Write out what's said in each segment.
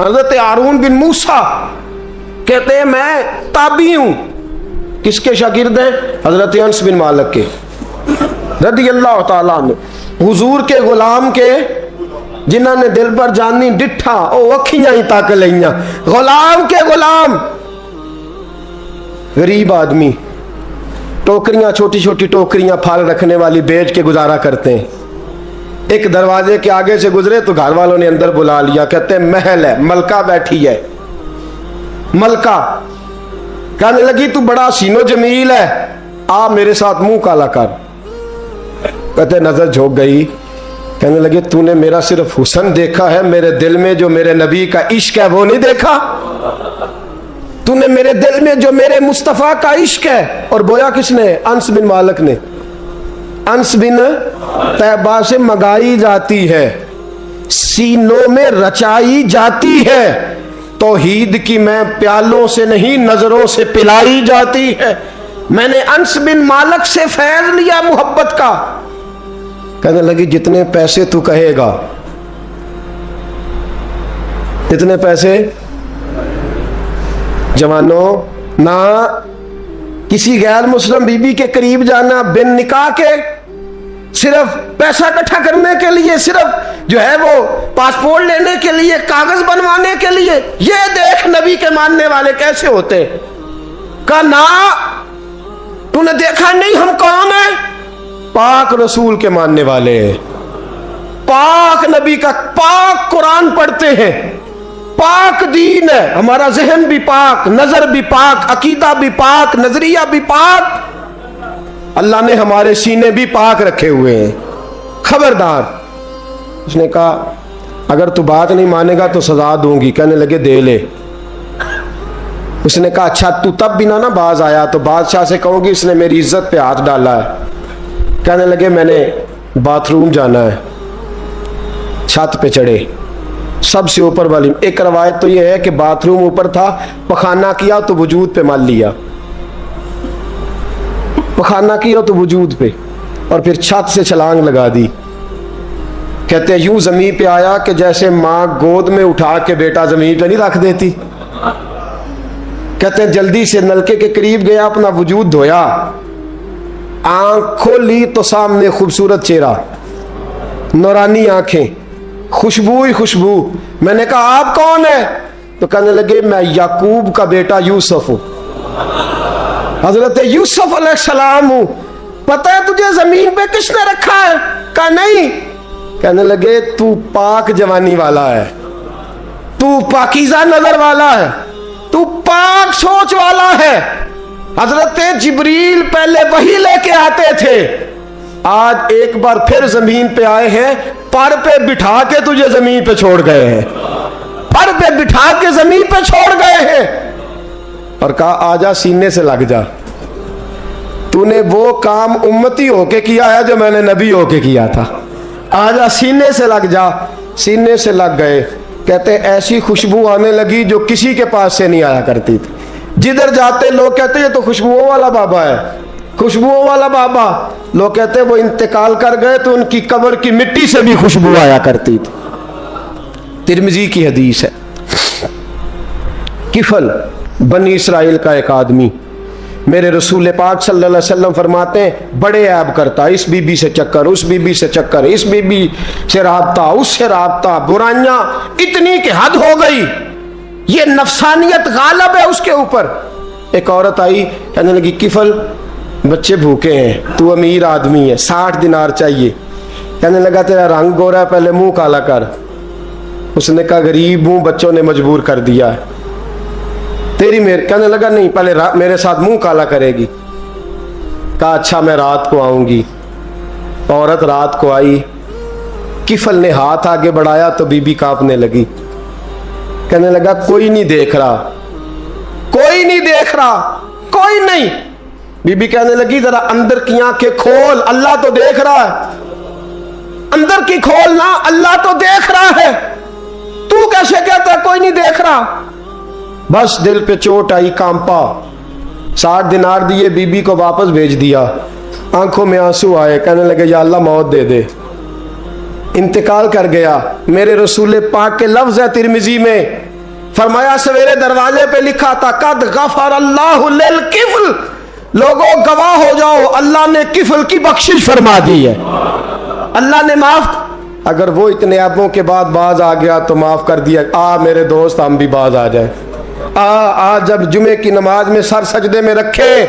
हजरत हारून बिन मूसा कहते हैं मैं ताबी हूं। किसके शागिर्द हैं? हजरत अनस बिन मालिक के रदियल्लाहु ताला अन्हु। हुजूर के गुलाम के जिन्होंने दिल पर जानी डिठा ओ अखियां ही तक लिया। गुलाम के गुलाम, गरीब आदमी, टोकरियां, छोटी छोटी टोकरियां फल रखने वाली बेच के गुजारा करते हैं। एक दरवाजे के आगे से गुजरे तो घर वालों ने अंदर बुला लिया। कहते हैं महल है, मलका बैठी है। मलका कहने लगी तू बड़ा सीनो जमील है, आ मेरे साथ मुंह काला कर। कहते नजर झोंक गई। कहने लगे तूने मेरा सिर्फ हुस्न देखा है, मेरे दिल में जो मेरे नबी का इश्क है वो नहीं देखा। तूने मेरे दिल में जो मेरे मुस्तफा का इश्क है। और बोया किसने? अनस बिन मालिक ने। अनस बिन तैबा से मंगाई जाती है, सीनों में रचाई जाती है। तौहीद की मैं प्यालों से नहीं नजरों से पिलाई जाती है। मैंने अनस बिन मालिक से फैज लिया मोहब्बत का। कहने लगी जितने पैसे तू कहेगा, इतने पैसे। जवानों, ना किसी गैर मुस्लिम बीबी के करीब जाना बिन निकाह के, सिर्फ पैसा इकट्ठा करने के लिए, सिर्फ जो है वो पासपोर्ट लेने के लिए, कागज बनवाने के लिए। ये देख नबी के मानने वाले कैसे होते। कहा ना, तूने देखा नहीं हम कौन है? पाक रसूल के मानने वाले, पाक नबी का, पाक कुरान पढ़ते हैं, पाक दीन है हमारा, जहन भी पाक, नजर भी पाक, अकीदा भी पाक, नजरिया भी पाक। अल्लाह ने हमारे सीने भी पाक रखे हुए हैं। खबरदार। उसने कहा अगर तू बात नहीं मानेगा तो सजा दूंगी। कहने लगे दे ले। उसने कहा अच्छा तू तब भी ना बाज आया तो बादशाह से कहूंगी इसने मेरी इज्जत पे हाथ डाला है। कहने लगे मैंने बाथरूम जाना है। छत पे चढ़े, सबसे ऊपर वाली। एक रवायत तो यह है कि बाथरूम ऊपर था, पखाना किया तो वजूद पे मार लिया, पखाना किया तो वजूद पे, और फिर छत से छलांग लगा दी। कहते हैं यूं जमीन पे आया कि जैसे मां गोद में उठा के बेटा जमीन पे नहीं रख देती। कहते हैं जल्दी से नलके के करीब गया, अपना वजूद धोया, आंख खोली तो सामने खूबसूरत चेहरा, नौरानी आंखें, खुशबू ही खुशबू। मैंने कहा आप कौन है? तो कहने लगे मैं याकूब का बेटा यूसुफ हूं, हजरत यूसुफ अलैहिस्सलाम हूं। पता है तुझे जमीन पे किसने रखा है? कहा नहीं। कहने लगे तू पाक जवानी वाला है, तू पाकीज़ा नजर वाला है, तू पाक सोच वाला है। हजरत जिब्रील पहले वही लेके आते थे, आज एक बार फिर जमीन पे आए हैं, पर पे बिठा के तुझे जमीन पे छोड़ गए हैं, पर पे बिठा के जमीन पे छोड़ गए हैं। और कहा आजा सीने से लग जा, तूने वो काम उम्मती होके किया है जो मैंने नबी होके किया था, आजा सीने से लग जा। सीने से लग गए। कहते ऐसी खुशबू आने लगी जो किसी के पास से नहीं आया करती थी। जिधर जाते लोग कहते ये तो खुशबुओं वाला बाबा है, खुशबुओं वाला बाबा। लोग कहते वो इंतकाल कर गए तो उनकी कब्र की मिट्टी से भी खुशबू आया करती थी। तिरमिजी की हदीस है। किफल बनी इसराइल का एक आदमी, मेरे रसूल पाक सल्लल्लाहु अलैहि वसल्लम फरमाते हैं बड़े ऐब करता, इस बीबी से चक्कर, उस बीबी से चक्कर, इस बीबी से राबता, उससे राबता, बुराइयां इतनी कि हद हो गई, ये नफसानियत गालब है उसके ऊपर। एक औरत आई, कहने लगी किफल बच्चे भूखे हैं, तू अमीर आदमी है, 60 दिनार चाहिए। कहने लगा तेरा रंग गोरा है, पहले मुंह काला कर। उसने कहा गरीब हूं, बच्चों ने मजबूर कर दिया है, तेरी मेरे। कहने लगा नहीं, पहले मेरे साथ मुंह काला करेगी। कहा अच्छा मैं रात को आऊंगी। औरत रात को आई, किफल ने हाथ आगे बढ़ाया तो बीबी कांपने लगी। कहने लगा कोई नहीं देख रहा, कोई नहीं देख रहा, कोई नहीं। बीबी कहने लगी जरा अंदर की आंखें खोल, अल्लाह तो देख रहा है, अंदर की खोल ना, अल्लाह तो देख रहा है, तू कैसे कहता कोई नहीं देख रहा। बस दिल पे चोट आई, कांपा। 60 दिनार दिए, बीबी को वापस भेज दिया। आंखों में आंसू आए, कहने लगे या अल्लाह मौत दे दे। इंतकाल कर गया। मेरे रसूल पाक के लफ्ज है तिरमिजी में, फरमाया सवेरे दरवाजे पे लिखा था कद गफर अल्लाहु लिल किफल, लोगों गवाह हो जाओ अल्लाह ने किफल की बख्शिश फरमा दी है, अल्लाह ने माफ। अगर वो इतने ऐबों के बाद बाज आ गया तो माफ कर दिया। आ मेरे दोस्त हम भी बाज आ जाए। आ जब जुमे की नमाज में सर सजदे में रखे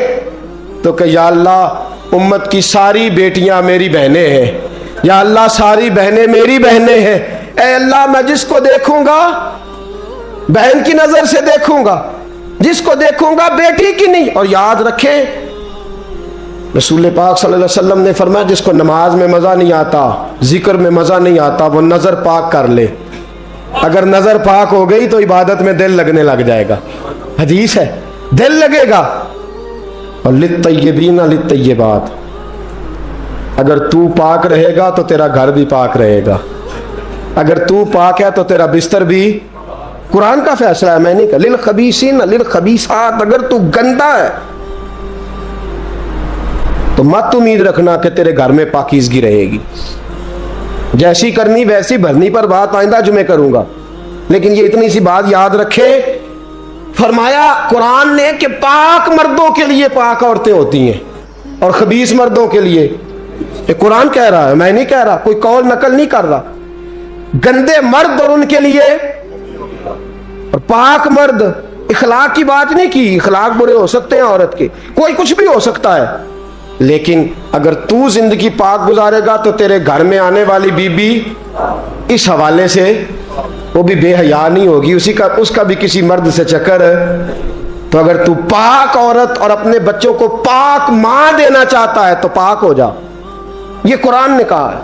तो कह या अल्लाह उम्मत की सारी बेटियां मेरी बहनें हैं, या अल्लाह सारी बहनें मेरी बहनें हैं। ऐ अल्लाह मैं जिसको देखूंगा बहन की नजर से देखूंगा, जिसको देखूंगा बेटी की नहीं। और याद रखें रसूल पाक सल्लल्लाहु अलैहि वसल्लम ने फरमाया जिसको नमाज में मजा नहीं आता, जिक्र में मजा नहीं आता, वो नजर पाक कर ले। अगर नजर पाक हो गई तो इबादत में दिल लगने लग जाएगा। हदीस है, दिल लगेगा। और लित्तय्यबीना लित्तय्यबात, अगर तू पाक रहेगा तो तेरा घर भी पाक रहेगा, अगर तू पाक है तो तेरा बिस्तर भी। कुरान का फैसला है, मैं नहीं कहा। लिल खबीसीन लिल खबीसात, अगर तू गंदा है तो मत उम्मीद रखना कि तेरे घर में पाकीज़गी रहेगी। जैसी करनी वैसी भरनी पर बात आइंदा जुमे करूंगा, लेकिन ये इतनी सी बात याद रखे। फरमाया कुरान ने कि पाक मर्दों के लिए पाक औरतें होती हैं और खबीस मर्दों के लिए। ये कुरान कह रहा है, मैं नहीं कह रहा, कोई कौल नकल नहीं कर रहा। गंदे मर्द और उनके लिए और पाक मर्द। इखलाक की बात नहीं की, इखलाक बुरे हो सकते हैं औरत के, कोई कुछ भी हो सकता है, लेकिन अगर तू जिंदगी पाक गुजारेगा तो तेरे घर में आने वाली बीबी इस हवाले से वो भी बेहया नहीं होगी, उसका भी किसी मर्द से चक्कर है। तो अगर तू पाक औरत और अपने बच्चों को पाक मां देना चाहता है तो पाक हो जा, ये कुरान ने कहा है।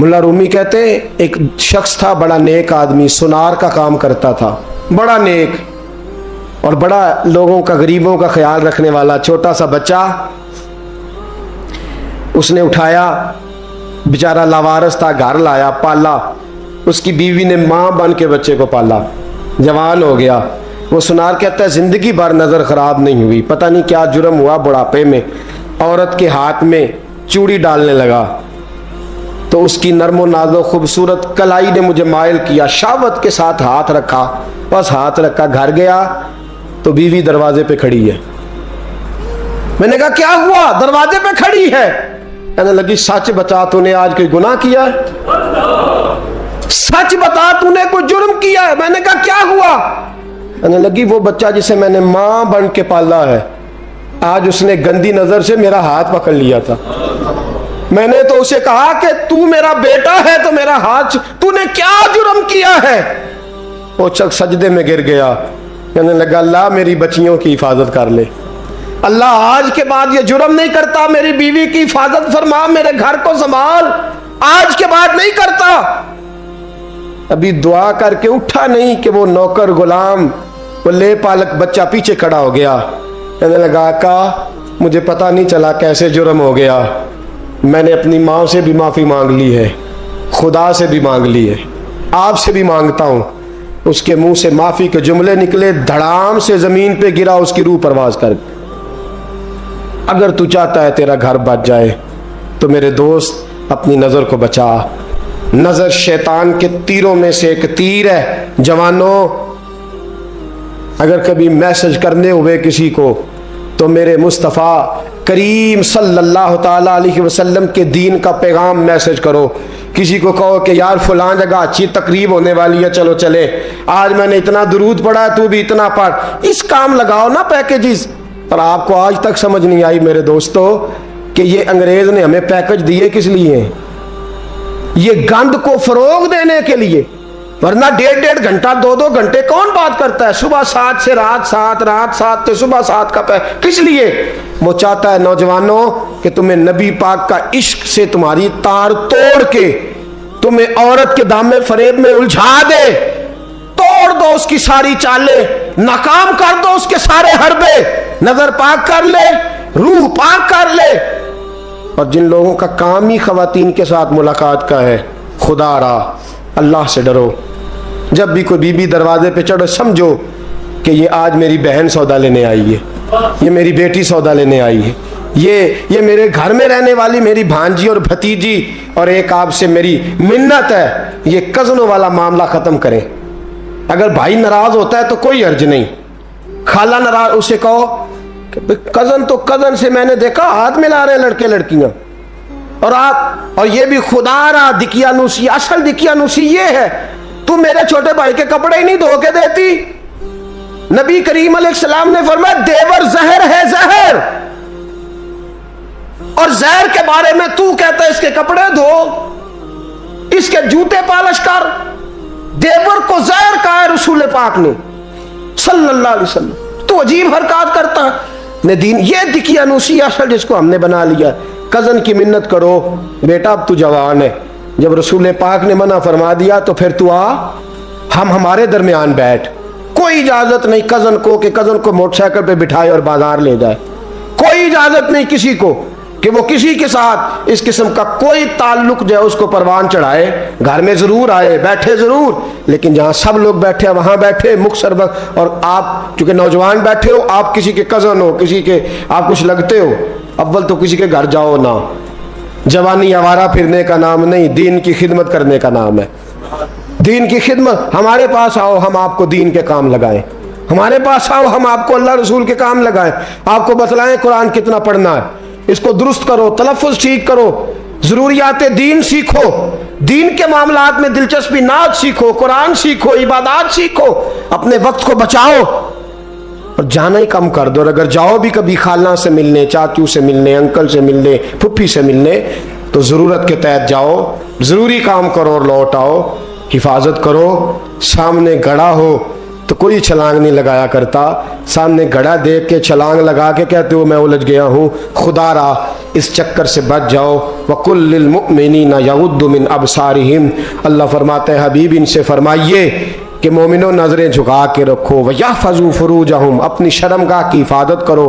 मुल्ला रूमी कहते हैं एक शख्स था, बड़ा नेक आदमी, सुनार का काम करता था, बड़ा नेक और बड़ा लोगों का, गरीबों का ख्याल रखने वाला। छोटा सा बच्चा उसने उठाया, बेचारा लावारस था, घर लाया, पाला। उसकी बीवी ने मां बन के बच्चे को पाला, जवान हो गया। वो सुनार कहता है जिंदगी भर नजर खराब नहीं हुई, पता नहीं क्या जुर्म हुआ, बुढ़ापे में औरत के हाथ में चूड़ी डालने लगा तो उसकी नरमो नाजो खूबसूरत कलाई ने मुझे मायल किया, शावत के साथ हाथ रखा, बस हाथ रखा, घर गया तो बीवी दरवाजे पे खड़ी है। मैंने कहा क्या हुआ, दरवाजे पे खड़ी है? कहने लगी सच बता तूने आज कोई गुनाह किया है, सच बता तूने कोई जुर्म किया है। मैंने कहा क्या हुआ? कहने लगी वो बच्चा जिसे मैंने मां बन के पाला है, आज उसने गंदी नजर से मेरा हाथ पकड़ लिया था। मैंने तो उसे कहा कि तू मेरा बेटा है तो मेरा हाथ, तूने क्या जुर्म किया है? वो शख्स सजदे में गिर गया, कहने लगा अल्लाह मेरी बच्चियों की हिफाजत कर ले, अल्लाह आज के बाद ये जुर्म नहीं करता, मेरी बीवी की हिफाजत फरमा, मेरे घर को संभाल, आज के बाद नहीं करता। अभी दुआ करके उठा नहीं कि वो नौकर गुलाम, वो ले पालक बच्चा पीछे खड़ा हो गया। कहने लगा आका मुझे पता नहीं चला कैसे जुर्म हो गया, मैंने अपनी माँ से भी माफ़ी मांग ली है, खुदा से भी मांग ली है, आपसे भी मांगता हूँ। उसके मुंह से माफ़ी के जुमले निकले, धड़ाम से ज़मीन पे गिरा, उसकी रूह परवाज कर। अगर तू चाहता है तेरा घर बच जाए तो मेरे दोस्त अपनी नज़र को बचा। नज़र शैतान के तीरों में से एक तीर है। जवानों अगर कभी मैसेज करने हुए किसी को तो मेरे मुस्तफ़ा करीम सल्लल्लाहु ताला अलैहि वसल्लम के दीन का पैगाम मैसेज करो। किसी को कहो कि यार फलां जगह अच्छी तकरीब होने वाली है, चलो चले, आज मैंने इतना दुरूद पढ़ा है, तू भी इतना पढ़, इस काम लगाओ ना पैकेजेस। और आपको आज तक समझ नहीं आई मेरे दोस्तों कि ये अंग्रेज ने हमें पैकेज दिए किस लिए? ये गंद को फरोग देने के लिए, वरना 1.5 घंटा 2-2 घंटे कौन बात करता है? सुबह 7 से रात 7, रात 7 से सुबह 7 का किस लिए? वो चाहता है नौजवानों कि तुम्हें नबी पाक का इश्क से तुम्हारी तार तोड़ के तुम्हें औरत के दामे फरेब में उलझा दे, तोड़ दो उसकी सारी चालें, नाकाम कर दो उसके सारे हरबे, नजर पाक कर ले, रूह पाक कर ले। और जिन लोगों का काम ही खवातीन के साथ मुलाकात का है, खुदा रहा अल्लाह से डरो। जब भी कोई बीबी दरवाजे पे चढ़ो समझो कि ये आज मेरी बहन सौदा लेने आई है, ये मेरी बेटी सौदा लेने आई है, ये मेरे घर में रहने वाली मेरी भांजी और भतीजी, और एक आपसे मेरी मिन्नत है, ये कज़नों वाला मामला ख़त्म करें। अगर भाई नाराज होता है तो कोई अर्ज नहीं, खाला नाराज, उसे कहो कजन, तो कजन से मैंने देखा हाथ मिला रहे लड़के लड़कियां, और आप, और ये भी खुदा रहा दिकियानुसी, असल दिकियानुसी ये है, तू मेरे छोटे भाई के कपड़े ही नहीं धो के देती। नबी करीम अलैहिस्सलाम ने फरमाया देवर जहर है, जहर, और जहर के बारे में तू कहता है इसके कपड़े धो, इसके जूते पालिश कर। देवर को जहर कहा है रसूल पाक ने सल्लल्लाहु अलैहि वसल्लम। तो अजीब हरकत करता है दीन, ये दिकियानुसी असल जिसको हमने बना लिया। कजन की मिन्नत करो, बेटा अब तू जवान है, जब रसूल पाक ने मना फरमा दिया तो फिर तू आ, हम हमारे दरमियान बैठ। कोई इजाजत नहीं कजन को कि कजन को मोटरसाइकिल पे बिठाए और बाजार ले जाए, कोई इजाजत नहीं किसी को कि वो किसी के साथ इस किस्म का कोई ताल्लुक जो है उसको परवान चढ़ाए। घर में जरूर आए, बैठे जरूर, लेकिन जहां सब लोग बैठे वहां बैठे मुख्तर वक्त। और आप चूंकि नौजवान बैठे हो, आप किसी के कजन हो, किसी के आप कुछ लगते हो, अव्वल तो किसी के घर जाओ ना। जवानी आवारा फिरने का नाम नहीं, दीन की खिदमत करने का नाम है। दीन की खिदमत, हमारे पास आओ, हम आपको दीन के काम लगाएं। हमारे पास आओ, हम आपको अल्लाह रसूल के काम लगाएं, आपको बतलाएं कुरान कितना पढ़ना है, इसको दुरुस्त करो, तलफ़ुज़ ठीक करो, जरूरियात दीन सीखो, दीन के मामलात में दिलचस्पी, नात सीखो, कुरान सीखो, इबादत सीखो, अपने वक्त को बचाओ और जाना ही कम कर दो। और अगर जाओ भी कभी खाला से मिलने, चाचू से मिलने, अंकल से मिलने, फुफ्फी से मिलने, तो ज़रूरत के तहत जाओ, ज़रूरी काम करो और लौट आओ। हिफाजत करो, सामने गड़ा हो तो कोई छलांग नहीं लगाया करता, सामने गड़ा देख के छलांग लगा के कहते हो मैं उलझ गया हूँ। खुदा रहा इस चक्कर से बच जाओ। वकुल लिल मुमिनीना यगुद्दू मिन अबसारिहिम, अल्लाह फरमाते हैं हबीब इनसे फरमाइए कि मोमिनो नजरें झुका के रखो। वयहफज़ू फुरूजहुम, अपनी शर्मगाह की हिफाजत करो।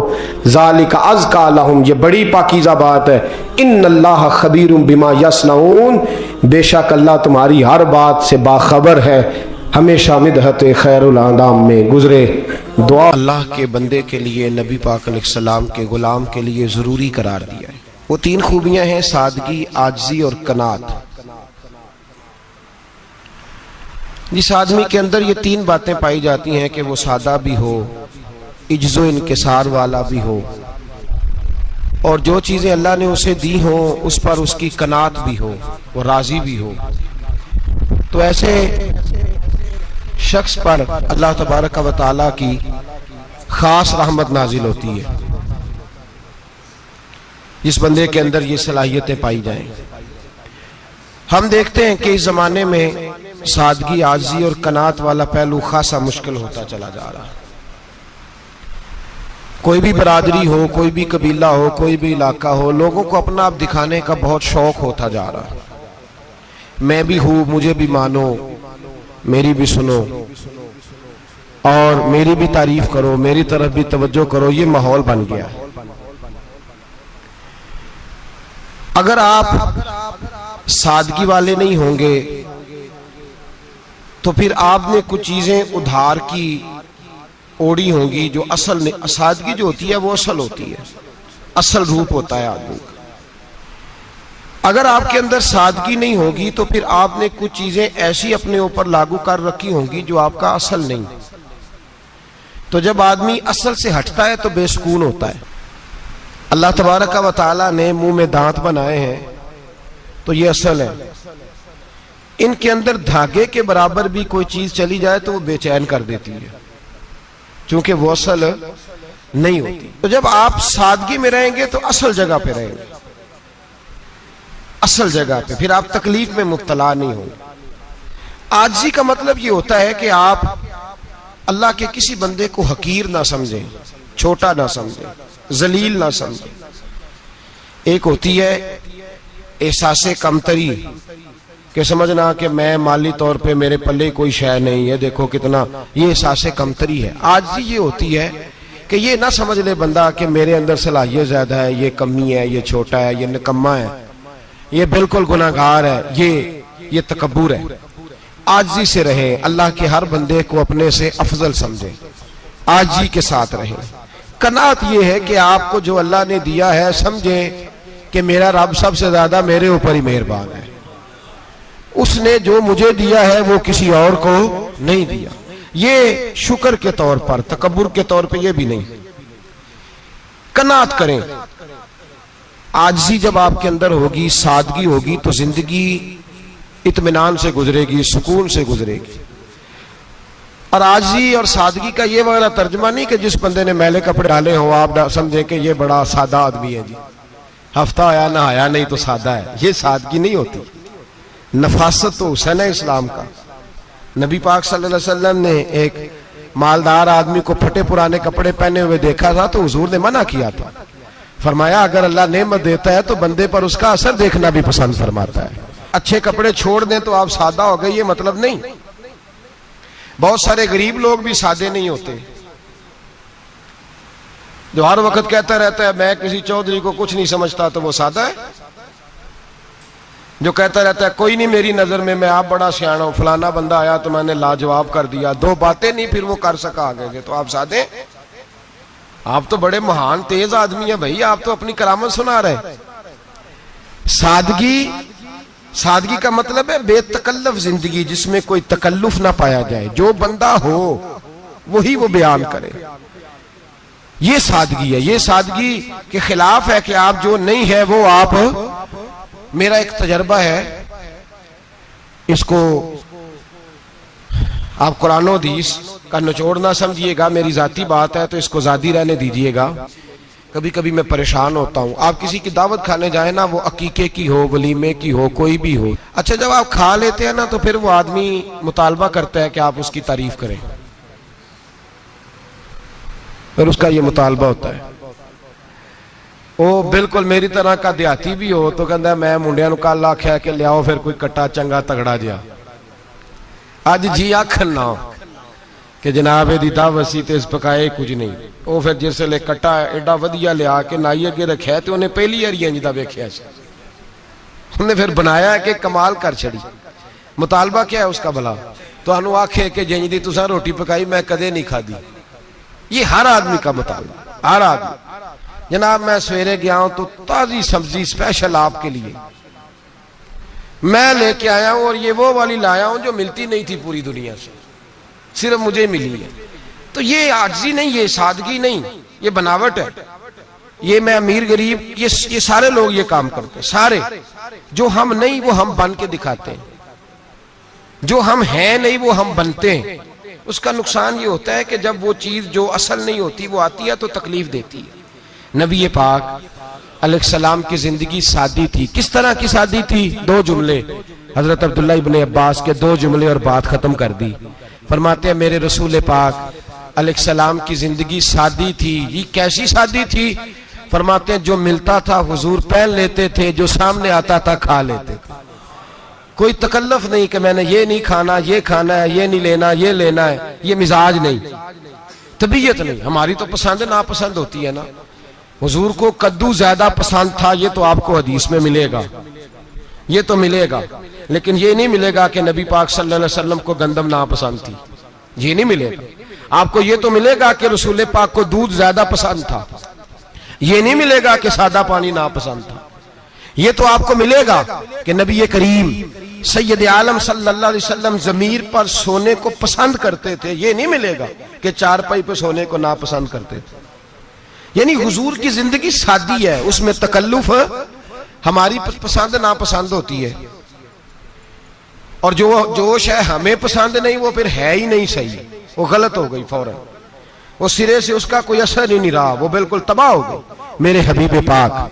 ज़ालिका अज़का लहुम, ये बड़ी पाकीज़ा बात है। इन्नल्लाह खबीरुम बिमा यस्नऊन, बेशक अल्लाह तुम्हारी हर बात से बाखबर है। हमेशा मिदहत खैरुल आदाम में गुजरे दुआ अल्लाह के बंदे के लिए, नबी पाक अलैहिस्सलाम के गुलाम के लिए ज़रूरी करार दिया है। वो तीन खूबियां हैं, सादगी, आजिज़ी और कनात। जिस आदमी के अंदर ये तीन बातें पाई जाती हैं कि वो सादा भी हो, इज्जो इनकिसार वाला भी हो, और जो चीज़ें अल्लाह ने उसे दी हो उस पर उसकी कनात भी हो, वो राज़ी भी हो, तो ऐसे शख्स पर अल्लाह तबारक व तआला की खास रहमत नाजिल होती है। जिस बंदे के अंदर ये सलाहियतें पाई जाएं। हम देखते हैं कि इस जमाने में सादगी, आजी और कनात वाला पहलू खासा मुश्किल होता चला जा रहा है। कोई भी बरादरी हो, कोई भी कबीला हो, कोई भी इलाका हो, लोगों को अपना आप दिखाने का बहुत शौक होता जा रहा है। मैं भी हूं, मुझे भी मानो, मेरी भी सुनो और मेरी भी तारीफ करो, मेरी तरफ भी तवज्जो करो, ये माहौल बन गया। अगर आप सादगी वाले नहीं होंगे तो फिर आपने कुछ चीजें उधार की ओढ़ी होंगी जो असल नहीं। सादगी जो होती है वो असल होती है, असल रूप होता है आदमी का। अगर आपके अंदर सादगी नहीं होगी तो फिर आपने कुछ चीजें ऐसी अपने ऊपर लागू कर रखी होंगी जो आपका असल नहीं। तो जब आदमी असल से हटता है तो बेसुकून होता है। अल्लाह तबारक व तआला ने मुंह में दांत बनाए हैं तो ये असल है। इनके अंदर धागे के बराबर भी कोई चीज चली जाए तो वो बेचैन कर देती है, क्योंकि वो असल नहीं होती। तो जब आप सादगी में रहेंगे तो असल जगह पे रहेंगे, असल जगह पे, फिर आप तकलीफ में मुब्तला नहीं होंगे। आजिज़ी का मतलब ये होता है कि आप अल्लाह के किसी बंदे को हकीर ना समझें, छोटा ना समझें, जलील ना समझें। एक होती है एहसासे कमतरी कि समझना कि मैं माली तौर पे मेरे पल्ले कोई शय नहीं है, देखो कितना, ये एहसासे कमतरी है। आजिज़ी ये होती है कि ये ना समझ ले बंदा कि मेरे अंदर सलाहियत ज्यादा है, ये कमी है, ये छोटा है, ये निकम्मा है, ये बिल्कुल गुनाहगार है, ये तकब्बुर है। आजिज़ी से रहें, अल्लाह के हर बंदे को अपने से अफजल समझें, आजिज़ी के साथ रहें। कनात ये है कि आपको जो अल्लाह ने दिया है समझें कि मेरा रब सबसे ज्यादा मेरे ऊपर ही मेहरबान है, उसने जो मुझे दिया है वो किसी और को नहीं दिया। ये शुक्र के तौर पर, तकब्बुर के तौर पे ये भी नहीं। कनात करें। आजिज़ी जब आपके अंदर होगी, सादगी होगी, तो जिंदगी इत्मीनान से गुजरेगी, सुकून से गुजरेगी। और आजिज़ी और सादगी का ये वाला तर्जुमा नहीं कि जिस बंदे ने मैले कपड़े डाले हो आप समझे कि ये बड़ा सादा आदमी है जी, हफ्ता आया ना आया नहीं तो सादा है। ये सादगी नहीं होती। नफासत तो हुसैन है इस्लाम का। नबी पाक सल्लल्लाहु अलैहि वसल्लम ने एक मालदार आदमी को फटे पुराने कपड़े पहने हुए देखा था तो हुजूर ने मना किया था। फरमाया अगर अल्लाह नेमत देता है तो बंदे पर उसका असर देखना भी पसंद फरमाता है। अच्छे कपड़े छोड़ दें तो आप सादा हो गए, ये मतलब नहीं। बहुत सारे गरीब लोग भी सादे नहीं होते, जो हर वक्त कहता रहता है मैं किसी चौधरी को कुछ नहीं समझता, तो वो सादा है। जो कहता रहता है कोई नहीं मेरी नजर में, मैं आप बड़ा सियाना हूं, फलाना बंदा आया तो मैंने लाजवाब कर दिया, दो बातें नहीं फिर वो कर सका आगे से, तो आप सादे? आप तो बड़े महान तेज आदमी है भाई, आप तो अपनी करामत सुना रहे। सादगी का मतलब है बेतकल्लफ जिंदगी, जिसमें कोई तकल्लुफ ना पाया जाए। जो बंदा हो वही वो बयान करे, ये सादगी है। ये सादगी के खिलाफ है कि आप जो नहीं है वो आप। मेरा एक तजर्बा है, इसको आप कुरान और हदीस का निचोड़ ना समझिएगा, मेरी जाती बात है तो इसको जादी रहने दीजिएगा। कभी कभी मैं परेशान होता हूं। आप किसी की दावत खाने जाए ना, वो अकीके की हो, वलीमे की हो, कोई भी हो, अच्छा जब आप खा लेते हैं ना तो फिर वो आदमी मुतालबा करता है कि आप उसकी तारीफ करें, फिर उसका ये मुतालबा होता है। वो बिल्कुल मेरी तरह का देहाती भी हो तो कहता है मैं मुंडिया नूं कल आख्या कि लियाओ फिर कोई कट्टा चंगा तगड़ा जिहा, अज जी आखन ना कि जनाब एदी दावत सी ते इस पकाए कुछ नहीं। वो फिर जिसले कट्टा एडा वधिया लिया के नाई अगे रखिया तो उन्हें पहली बारी इंज दा वेखिया सी, उन्हें फिर बनाया कि कमाल कर छड़ी। मुतालबा क्या है उसका भला? तुहानू आखे कि जिंज दी तुसां रोटी पकाई मैं कदे नहीं खादी। ये हर आदमी का मुतालबा, हर आदमी। जनाब मैं सवेरे गया हूं तो ताजी सब्जी स्पेशल आपके लिए मैं लेके आया हूं, और ये वो वाली लाया हूं जो मिलती नहीं थी पूरी दुनिया से, सिर्फ मुझे मिली है। तो ये आजिज़ी नहीं, ये सादगी नहीं, ये बनावट है। ये मैं अमीर गरीब, ये सारे लोग ये काम करते हैं, सारे। जो हम नहीं वो हम बन के दिखाते हैं, जो हम हैं नहीं वो हम बनते हैं। उसका नुकसान ये होता है कि जब वो चीज जो असल नहीं होती वो आती है तो तकलीफ देती है। नबी पाक अलैहिस्सलाम की जिंदगी सादी थी। किस तरह की सादी थी? दो जुमले, हजरत अब्दुल्ला इब्ने अब्बास के दो जुमले और बात खत्म कर दी। फरमाते हैं मेरे रसूल पाक अलैहिस्सलाम की जिंदगी सादी थी। ये कैसी सादी थी? फरमाते हैं जो मिलता था हुजूर पहन लेते थे, जो सामने आता था खा लेते थे। कोई तकल्लुफ नहीं कि मैंने ये नहीं खाना, ये खाना है, ये नहीं लेना, ये लेना है। ये मिजाज नहीं, तबीयत नहीं। हमारी तो पसंद नापसंद होती है ना। हुजूर को कद्दू ज्यादा पसंद था, ये तो आपको हदीस में मिलेगा, ये तो मिलेगा। लेकिन ये नहीं मिलेगा कि नबी पाक सल्लल्लाहु अलैहि वसल्लम को गंदम नापसंद थी, ये नहीं मिलेगा। आपको ये तो मिलेगा कि रसूल पाक को दूध ज्यादा पसंद था, ये नहीं मिलेगा कि सादा पानी नापसंद था। ये तो आपको मिलेगा कि नबी करीम सैयद आलम सल्लल्लाहु अलैहि वसल्लम जमीर पर सोने को पसंद करते थे। ये नहीं मिलेगा कि चारपाई पर सोने को नापसंद करते थे। यानी हुजूर की जिंदगी सादी है, उसमें तकल्लुफ हमारी पसंद नापसंद होती है, और जो जोश है हमें पसंद नहीं वो फिर है ही नहीं सही, वो गलत हो गई फौरन, वो सिरे से उसका कोई असर ही नहीं रहा, वो बिल्कुल तबाह हो गई। मेरे हबीब पाक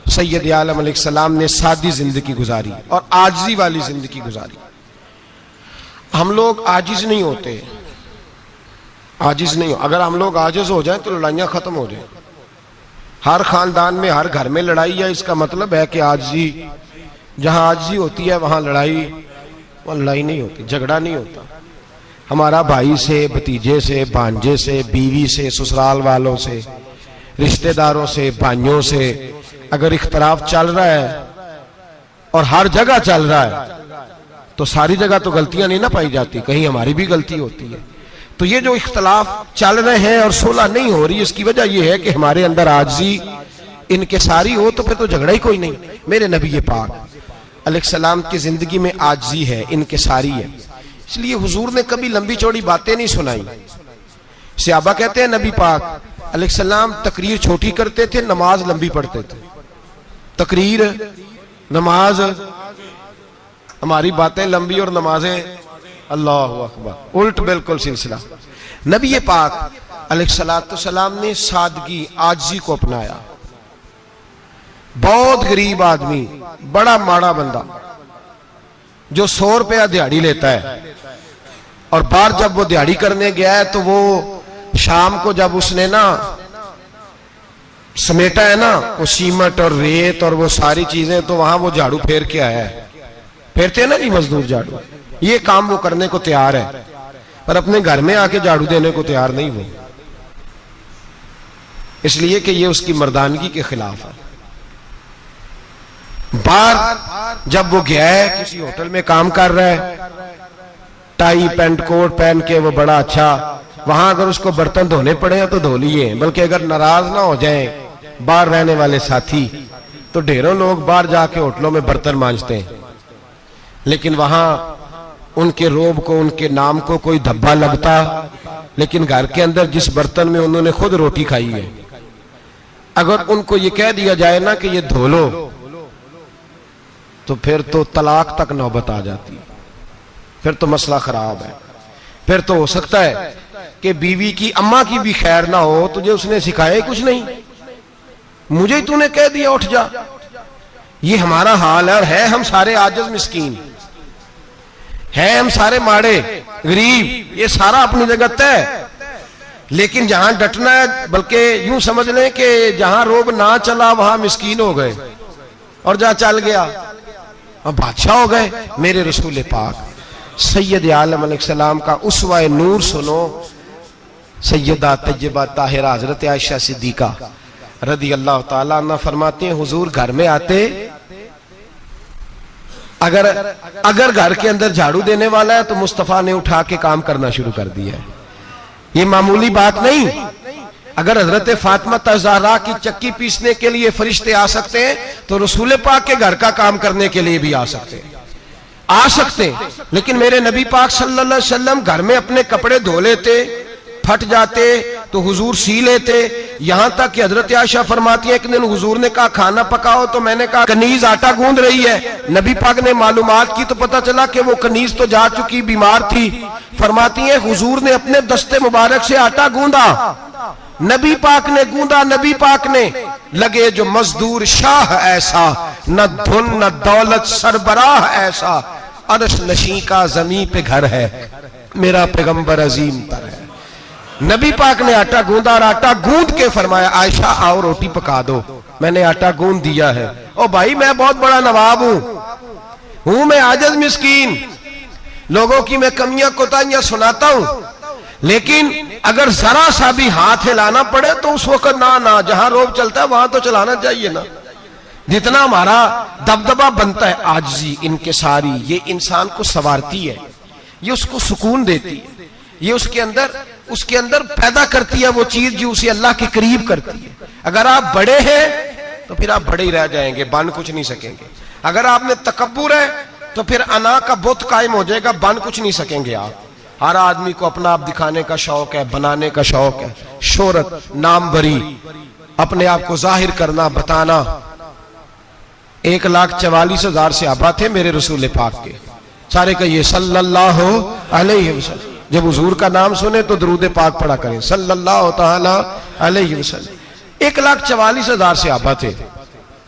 सैयद आलम अलैहिस्सलाम ने सादी जिंदगी गुजारी और आजिज़ी वाली जिंदगी गुजारी। हम लोग आजिज नहीं होते, आजिज नहीं हो। अगर हम लोग आजिज हो जाए तो लड़ाइयां खत्म हो जाए। हर खानदान में हर घर में लड़ाई है, इसका मतलब है कि आजिज़ी, जहां आजिज़ी होती है वहां लड़ाई नहीं होती, झगड़ा नहीं होता। हमारा भाई से, भतीजे से, भांजे से, बीवी से, ससुराल वालों से, रिश्तेदारों से, भाइयों से अगर इख्तलाफ चल रहा है और हर जगह चल रहा है तो सारी जगह तो गलतियां नहीं ना पाई जाती, कहीं हमारी भी गलती होती है। तो ये जो इख्तलाफ चल रहे हैं और सुलह नहीं हो रही, इसकी वजह यह है कि हमारे अंदर आजिज़ी इनकिसारी हो, तो फिर तो झगड़ा ही कोई नहीं। मेरे नबी पाक अलैहिस्सलाम की जिंदगी में आजिज़ी है, इनकिसारी है। इसलिए हुजूर ने कभी लंबी चौड़ी बातें नहीं सुनाई। सहाबा कहते हैं नबी पाक अलैहिस्सलाम तकरीर छोटी करते थे, नमाज लंबी पढ़ते थे। तकरीर, नमाज, हमारी बातें लंबी और नमाजें अल्लाहु अकबर, उल्ट बिल्कुल सिलसिला। नबी पाक अलैहिस्सलाम ने सादगी, आजिज़ी को अपनाया। बहुत गरीब आदमी, बड़ा माड़ा बंदा जो 100 रुपया दिहाड़ी लेता है, और बाहर जब वो दिहाड़ी करने गया है तो वो शाम को जब उसने ना समेटा है ना वो सीमेंट और रेत और वो सारी चीजें, तो वहां वो झाड़ू फेर के आया है। फेरते हैं ना जी मजदूर झाड़ू, ये काम वो करने को तैयार है, पर अपने घर में आके झाड़ू देने को तैयार नहीं वो, इसलिए कि ये उसकी मर्दानगी के खिलाफ है। बाहर जब वो गया है, किसी होटल में काम कर रहा है, टाई पैंट कोट पहन के वो बड़ा अच्छा, वहां अगर उसको बर्तन धोने पड़े तो धो लिए, बल्कि अगर नाराज ना हो जाए बाहर रहने वाले साथी, तो ढेरों लोग बाहर जाके होटलों में बर्तन मांजते हैं, लेकिन वहां उनके रोब को, उनके नाम को कोई धब्बा लगता, लेकिन घर के अंदर जिस बर्तन में उन्होंने खुद रोटी खाई है, अगर उनको ये कह दिया जाए ना कि ये धो लो, तो फिर तो तलाक तक नौबत आ जाती है, फिर तो मसला खराब है। फिर तो हो सकता है कि बीवी की अम्मा की भी खैर ना हो, तुझे उसने सिखाया कुछ नहीं, मुझे ही तूने कह दिया उठ जा। ये हमारा हाल है, और है हम सारे आजिज़ मिस्कीन, है हम सारे माड़े गरीब, ये सारा अपनी जगह तय। लेकिन जहां डटना है, बल्कि यूं समझ लें कि जहां रोब ना चला वहां मिस्कीन हो गए, और जहां चल गया अब बादशाह हो गए। मेरे रसूल पाक सैयद आलम अलैहिस्सलाम का उसवा नूर सुनो, सैयदा तैयबा ताहिरा हजरत आयशा सिद्दीका रदी अल्लाह ताला अन्हा फरमाते हैं, हुजूर घर में आते, अगर घर के अंदर झाड़ू देने वाला है तो मुस्तफा ने उठा के काम करना शुरू कर दिया है। ये मामूली बात नहीं। अगर हजरत फातिमा ज़हरा की चक्की पीसने के लिए फरिश्ते आ सकते हैं, तो रसूल पाक के घर का काम करने के लिए भी आ सकते हैं, आ सकते हैं। लेकिन मेरे नबी पाक सल्लल्लाहु अलैहि वसल्लम घर में अपने कपड़े धो लेते, फट जाते तो हुजूर सी लेते। यहां तक कि हजरत आयशा फरमाती है, एक दिन हुजूर ने कहा खाना पकाओ, तो मैंने कहा कनीज आटा गूंद रही है। नबी पाक ने मालूमात की तो पता चला कि वो कनीज तो जा चुकी, बीमार थी। फरमाती है हुजूर ने अपने दस्ते मुबारक से आटा गूंदा, नबी पाक ने गूंदा, नबी पाक ने। लगे जो मजदूर शाह ऐसा, न धुन न दौलत सरबराह ऐसा, अर्श नशी का जमीन पे घर है, मेरा पैगंबर अजीम तर है। नबी पाक ने आटा गूंदा, और आटा गूंद के फरमाया आयशा आओ रोटी पका दो, मैंने आटा गूंद दिया है। ओ भाई मैं बहुत बड़ा नवाब हूं मैं आजिज़ मिस्कीन, लोगों की मैं कमियां कोताहियां सुनाता हूं, लेकिन अगर जरा सा भी हाथ हिलाना पड़े तो उस वक्त ना जहां रोब चलता है वहां तो चलाना चाहिए ना। जितना हमारा दबदबा बनता है, आजिज़ी इनकिसारी, ये इंसान को संवारती है, ये उसको सुकून देती है, ये उसके अंदर पैदा करती है वो चीज जो उसे अल्लाह के करीब करती है। अगर आप बड़े हैं तो फिर आप बड़े ही रह जाएंगे, बन कुछ नहीं सकेंगे। अगर आप में तकब्बुर है तो फिर अना का बुत कायम हो जाएगा, बन कुछ नहीं सकेंगे आप। हर आदमी को अपना आप दिखाने का शौक है, बनाने का शौक है, शोहरत, नामवरी, अपने आप को जाहिर करना, बताना। 1,44,000 सहाबा थे मेरे रसूल पाक के, सारे कहिए सल्लल्लाहु अलैहि वसल्लम। जब हुजूर का नाम सुने तो दरूद पाक पढ़ा करें, सल्लल्लाहु ताला अलैहि वसल्लम। 1,44,000 सहाबा थे,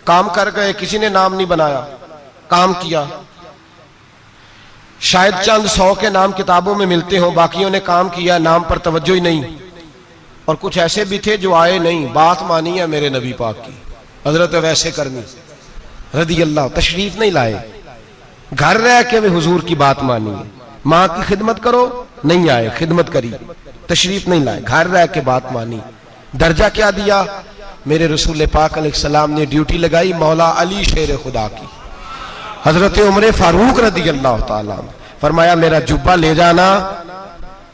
काम कर गए, किसी ने नाम नहीं बनाया, काम किया। शायद चंद 100 के नाम किताबों में मिलते हों, बाकियों ने काम किया, नाम पर तवज्जो ही नहीं। और कुछ ऐसे भी थे जो आए नहीं, बात मानी है मेरे नबी पाक की, हजरत वैसे करनी रदी अल्लाह, तशरीफ नहीं लाए, घर रह के भी हुजूर की बात मानी है। माँ की खिदमत करो, नहीं आए, खिदमत करी, तशरीफ नहीं लाए, घर रह के बात मानी। दर्जा क्या दिया मेरे रसूल पाक अलैहिस्सलाम ने? ड्यूटी लगाई मौला अली शेर खुदा की, हजरत उमर फारूक रदी अल्लाह ताला। फरमाया मेरा जुब्बा ले जाना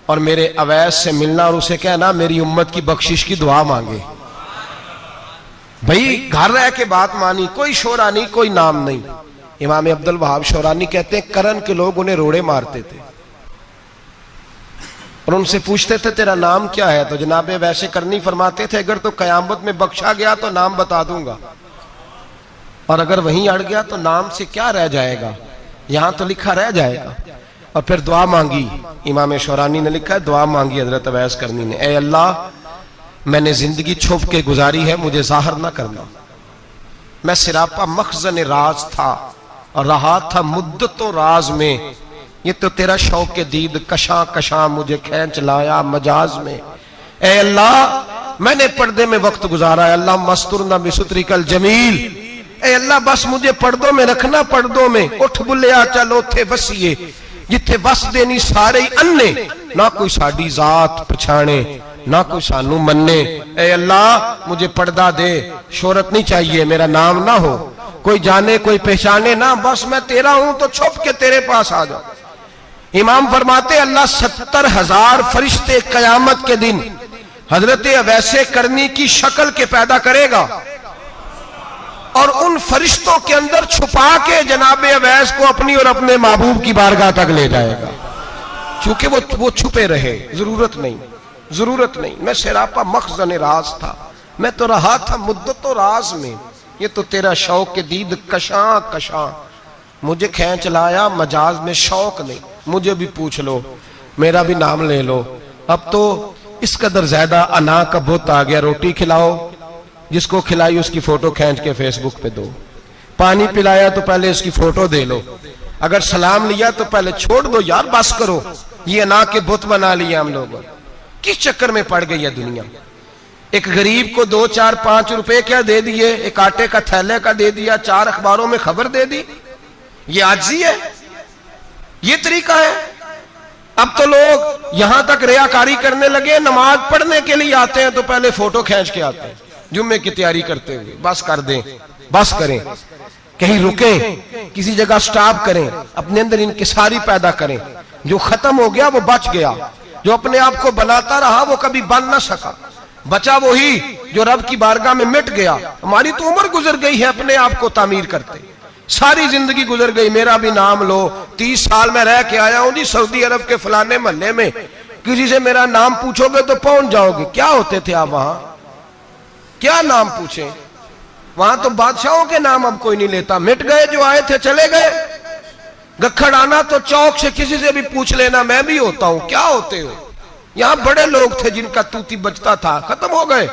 और मेरे अवैस से मिलना और उसे कहना मेरी उम्मत की बख्शिश की दुआ मांगे। भाई घर रह के बात मानी, कोई शोरा नहीं, कोई नाम नहीं। इमाम अब्दुल वहाब शौरानी कहते हैं करन के लोग उन्हें रोड़े मारते थे, और उनसे पूछते थे तेरा नाम क्या है, तो जनाब वैसे करनी फरमाते थे अगर तो कयामत में बख्शा गया तो नाम बता दूंगा, और अगर वहीं अड़ गया तो नाम से क्या रह जाएगा, यहां तो लिखा रह जाएगा। और फिर दुआ मांगी, इमाम शौरानी ने लिखा है दुआ मांगी हजरत अवैस करनी ने, ए अल्लाह मैंने जिंदगी छुप के गुजारी है, मुझे जाहिर ना करना, मैं सिरापा मखजन राज था और रहा था मुद्दतों राज में, ये तो तेरा शौक के दीद कशा कशा मुझे खींच लाया मजाज में। ए अल्लाह मैंने पर्दे में वक्त गुजारा है, अल्लाह मस्तुरना बिसुतरी कल जमील, ए अल्लाह बस मुझे पर्दों में रखना, पर्दों में उठ बुलिया चल उथे बसीए, जिथे बस देनी सारे अन्ने, ना कोई साडी जात पछाणे ना कोई सानू मन्ने। ए अल्लाह मुझे पर्दा दे, शोहरत नहीं चाहिए, मेरा नाम ना हो, कोई जाने कोई पहचाने ना, बस मैं तेरा हूं तो छुप के तेरे पास आ जाओ। इमाम फरमाते अल्लाह 70,000 फरिश्ते कयामत के दिन हजरत अवैसे करनी की शक्ल के पैदा करेगा और उन फरिश्तों के अंदर छुपा के जनाब अवैस को अपनी और अपने महबूब की बारगाह तक ले जाएगा, चूंकि वो छुपे रहे, जरूरत नहीं, मैं सिरापा मखजन राज था, मैं तो रहा था मुद्दतों राज में, ये तो तेरा शौक के दीद कशा कशा मुझे खींच लाया मजाज में, शौक नहीं, मुझे भी पूछ लो, मेरा भी नाम ले लो। अब तो इस कदर ज्यादा अना का बुत आ गया, रोटी खिलाओ, जिसको खिलाई उसकी फोटो खींच के फेसबुक पे दो, पानी पिलाया तो पहले उसकी फोटो दे लो, अगर सलाम लिया तो पहले छोड़ दो यार, बस करो, ये अना के बुत बना लिए हम लोग। किस चक्कर में पड़ गई है दुनिया। एक गरीब को 2, 4, 5 रुपए क्या दे दिए, एक आटे का थैले का दे दिया, 4 अखबारों में खबर दे दी, ये आजी है, ये तरीका है। अब तो लोग यहां तक रियाकारी करने लगे, नमाज पढ़ने के लिए आते हैं तो पहले फोटो खींच के आते हैं, जुम्मे की तैयारी करते हुए, बस कर दें, बस करें, कहीं रुके, किसी जगह स्टॉप करें, अपने अंदर इंकिसारी पैदा करें, जो खत्म हो गया वो बच गया, जो अपने आप को बनाता रहा वो कभी बन ना सका, बचा वही जो रब की बारगाह में मिट गया। हमारी तो उम्र गुजर गई है अपने आप को तामीर करते, सारी जिंदगी गुजर गई, मेरा भी नाम लो, 30 साल में रह के आया हूं जी सऊदी अरब के फलाने महल्ले में, किसी से मेरा नाम पूछोगे तो पहुंच जाओगे। क्या होते थे आप वहां, क्या नाम पूछे, वहां तो बादशाहों के नाम अब कोई नहीं लेता, मिट गए, जो आए थे चले गए। गखड़ आना तो चौक से किसी से भी पूछ लेना, मैं भी होता हूं, क्या होते हो। यहां बड़े लोग थे जिनका तूती बचता था, खत्म हो गए,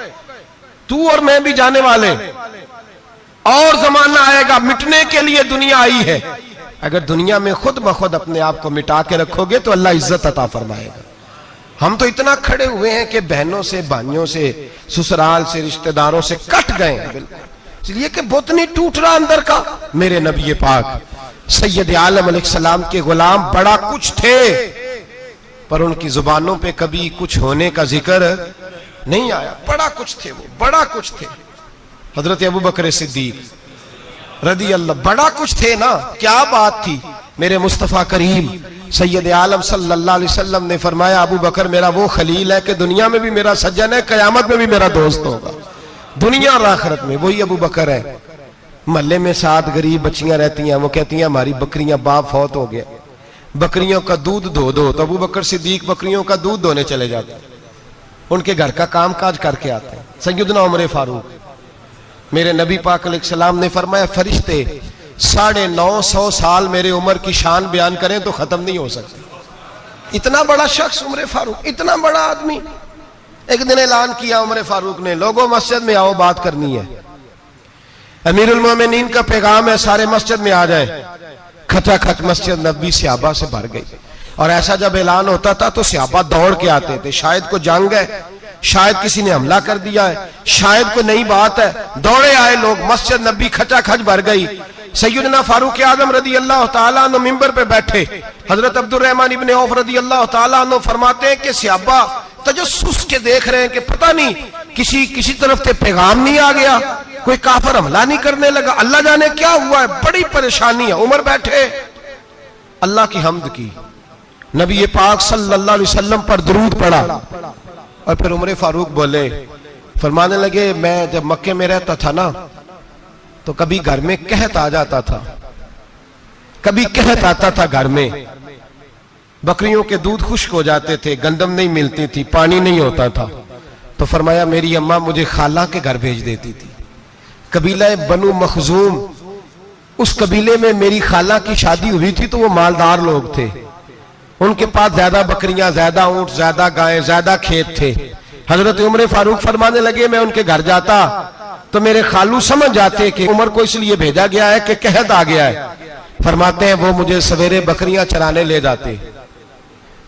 तू और मैं भी जाने वाले, और जमाना आएगा, मिटने के लिए दुनिया आई है। अगर दुनिया में खुद ब खुद अपने आप को मिटा के रखोगे तो अल्लाह इज्जत अता फरमाएगा। हम तो इतना खड़े हुए हैं कि बहनों से, भाइयों से, ससुराल से, रिश्तेदारों से कट गए, इसलिए कि बुत नहीं टूट रहा अंदर का। मेरे नबी पाक सैयद आलम अलैहिस्सलाम के गुलाम बड़ा कुछ थे, पर उनकी जुबानों पे कभी कुछ होने का जिक्र नहीं आया। बड़ा कुछ थे वो, बड़ा कुछ थे। हजरत अबू बकर सिद्दीक रदी अल्लाह, बड़ा कुछ थे ना, क्या बात थी। मेरे मुस्तफ़ा करीम सैयद आलम सल्लल्लाहु अलैहि वसल्लम ने फरमाया, अबू बकर मेरा वो खलील है कि दुनिया में भी मेरा सज्जन है, कयामत में भी मेरा दोस्त होगा, दुनिया और आखिरत में वही अबू बकर है। महल्ले में 7 गरीब बच्चियां रहती हैं, वो कहती हैं हमारी बकरियां, बाप फौत हो गया, बकरियों का दूध धो दो, तो अबू बकर सिद्दीक बकरियों का दूध धोने चले जाते हैं, उनके घर का काम काज करके आते हैं। सैयदना उमर फारूक, मेरे नबी पाक अलैहिस्सलाम ने फरमाया, फरिश्ते 950 साल मेरे उम्र की शान बयान करें तो खत्म नहीं हो सकती। इतना बड़ा शख्स उमर फारूक, इतना बड़ा आदमी। एक दिन ऐलान किया उमर फारूक ने, लोगों मस्जिद में आओ, बात करनी है। अमीरुल मोमिनीन का पैगाम है, सारे मस्जिद में आ जाए। खचाखच मस्जिद नबी सहाबा से भर गई, और ऐसा जब ऐलान होता था तो सहाबा दौड़ के आते थे, शायद को जंग है, शायद किसी ने हमला कर दिया है, शायद कोई नई बात है। दौड़े आए लोग, मस्जिद नबी खचाखच भर गई। सैयदना फारूक आजम रदी अल्लाह तआला अन्हु मिंबर पे बैठे, हजरत अब्दुर रहमान इब्ने औफ रदी अल्लाह तआला अन्हु फरमाते हैं कि सहाबा तजस्सुस के देख रहे हैं कि पता नहीं किसी तरफ से पैगाम नहीं आ गया, कोई काफिर हमला नहीं करने लगा, अल्लाह जाने क्या हुआ है, बड़ी परेशानी है। उमर बैठे, अल्लाह की हम्द की, नबी पाक सल्लल्लाहु अलैहि वसल्लम पर दुरूद पढ़ा, और फिर उमर फारूक बोले, फरमाने लगे, मैं जब मक्के में रहता था ना तो कभी घर में कहत आ जाता था, कभी कहत आता था घर में, बकरियों के दूध खुश्क हो जाते थे, गंदम नहीं मिलती थी, पानी नहीं होता था। तो फरमाया मेरी अम्मा मुझे खाला के घर भेज देती थी। कबीला बनु मखजूम, उस कबीले में मेरी खाला की शादी हुई थी, तो वो मालदार लोग थे, उनके पास ज्यादा बकरियां, ज्यादा ऊंट, ज्यादा गायें, ज्यादा खेत थे। हजरत उमर फारूक फरमाने लगे मैं उनके घर जाता तो मेरे खालू समझ जाते कि उमर को इसलिए भेजा गया है कि कहत आ गया है। फरमाते हैं वो मुझे सवेरे बकरियां चराने ले जाते,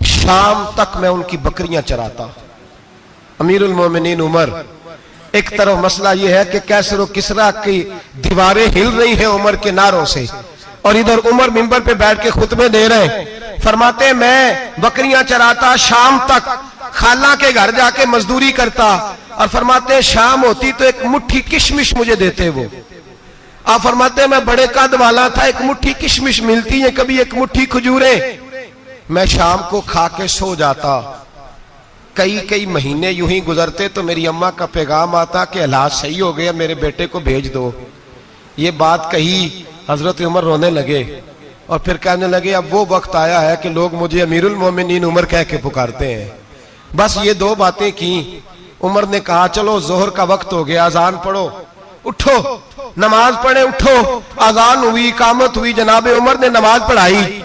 शाम तक मैं उनकी बकरियां चराता। अमीरुल मोमिनीन उमर, एक तरफ मसला यह है कि कैसर किसरा की दीवारें हिल रही हैं उमर के नारों से, और इधर उमर मिंबर पे बैठ के खुतबे दे रहे हैं। फरमाते मैं बकरियां चराता, शाम तक खाला के घर जाके मजदूरी करता, और फरमाते शाम होती तो एक मुट्ठी किशमिश मुझे देते वो। आप फरमाते मैं बड़े कद वाला था, एक मुट्ठी किशमिश मिलती है, कभी एक मुट्ठी खजूरें, मैं शाम को खा के सो जाता। कई कई महीने यूं ही गुजरते तो मेरी अम्मा का पैगाम आता कि हालात सही हो गया, मेरे बेटे को भेज दो। ये बात कही, हजरत उमर रोने लगे और फिर कहने लगे अब वो वक्त आया है कि लोग मुझे अमीरुल मोमिनीन उमर कह के पुकारते हैं। बस ये दो बातें की। उमर ने कहा चलो जोहर का वक्त हो गया, अजान पढ़ो, उठो नमाज पढ़े, उठो। अजान हुई, इकामत हुई, जनाब उमर ने नमाज पढ़ाई,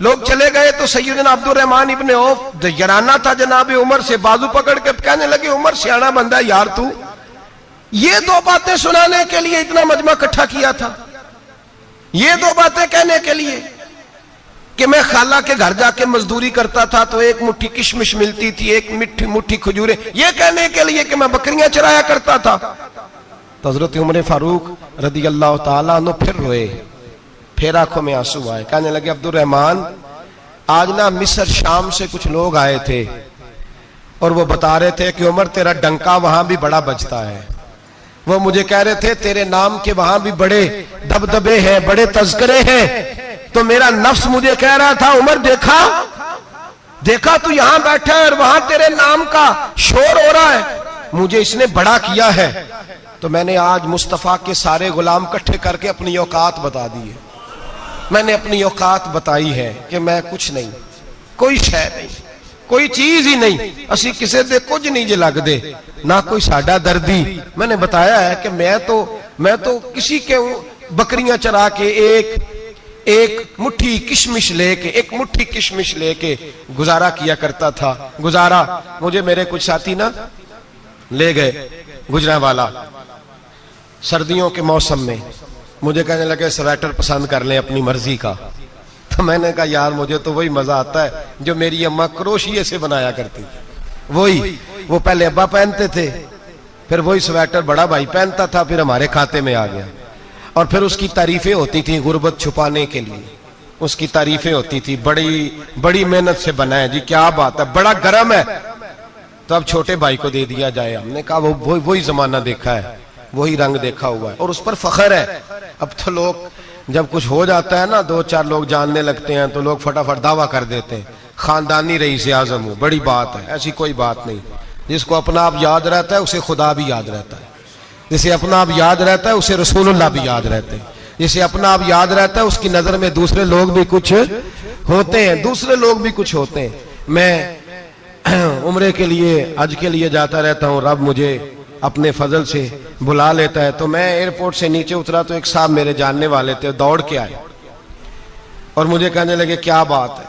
लोग चले गए तो सैयदना अब्दुर रहमान इब्ने औफ जराना था जनाब उमर से, बाजू पकड़ के कहने लगे उमर सियाना बंदा यार, तू ये दो बातें सुनाने के लिए इतना मजमा इकट्ठा किया था, ये दो बातें कहने के लिए कि मैं खाला के घर जाके मजदूरी करता था तो एक मुट्ठी किशमिश मिलती थी, एक मुट्ठी खजूरें, ये कहने के लिए कि मैं बकरियां चराया करता था। तो हजरत उमर फारूक रदी अल्लाह ताला अन्हु फिर रोए, फिर आंखों में आंसू आए। कहने लगे अब्दुर रहमान आज ना मिस्र शाम से कुछ लोग आए थे और वो बता रहे थे कि उमर तेरा डंका वहां भी बड़ा बजता है। वो मुझे कह रहे थे तेरे नाम के वहां भी बड़े दबदबे हैं, बड़े तज़किरे हैं। तो मेरा नफ्स मुझे कह रहा था उमर देखा देखा तू यहां बैठा है और वहां तेरे नाम का शोर हो रहा है, मुझे इसने बड़ा किया है। तो मैंने आज मुस्तफा के सारे गुलाम इकट्ठे करके अपनी औकात बता दी है। मैंने अपनी औकात बताई है कि मैं कुछ नहीं, कोई शय नहीं, कोई चीज ही नहीं, असी किसी दे कुछ नहीं जे लगदे, ना कोई साडा दर्दी। मैंने बताया है कि मैं तो किसी के बकरियां चरा के एक मुट्ठी किशमिश लेके गुजारा किया करता था। गुजारा मुझे मेरे कुछ साथी ना ले गए गुजरांवाला, सर्दियों के मौसम में मुझे कहने लगे स्वेटर पसंद कर लें अपनी मर्जी का। तो मैंने कहा यार मुझे तो वही मजा आता है जो मेरी अम्मा क्रोशिये से बनाया करती थी, वही। वो पहले अब्बा पहनते थे, फिर वही स्वेटर बड़ा भाई पहनता था, फिर हमारे खाते में आ गया। और फिर उसकी तारीफें होती थी गुर्बत छुपाने के लिए, उसकी तारीफें होती थी, बड़ी बड़ी मेहनत से बना है जी, क्या बात है, बड़ा गर्म है। तो अब छोटे भाई को दे दिया जाए। हमने कहा वही जमाना देखा है, वही रंग देखा हुआ है और उस पर फख्र है। अब तो लोग जब कुछ हो जाता है ना, दो चार लोग जानने लगते हैं तो लोग फटाफट दावा कर देते हैं खानदानी रईस आजम हो, बड़ी बात है। ऐसी कोई बात नहीं। जिसको अपना आप याद रहता है उसे खुदा भी याद रहता है, जिसे अपना आप याद रहता है उसे रसूलुल्लाह भी याद रहते हैं, जिसे अपना आप याद रहता है उसकी नजर में दूसरे लोग भी कुछ होते हैं, दूसरे लोग भी कुछ होते हैं। मैं उम्रे के लिए, हज के लिए जाता रहता हूँ, रब मुझे अपने फजल से बुला लेता है। तो मैं एयरपोर्ट से नीचे उतरा तो एक साहब मेरे जानने वाले थे, दौड़ के आए और मुझे कहने लगे क्या बात है,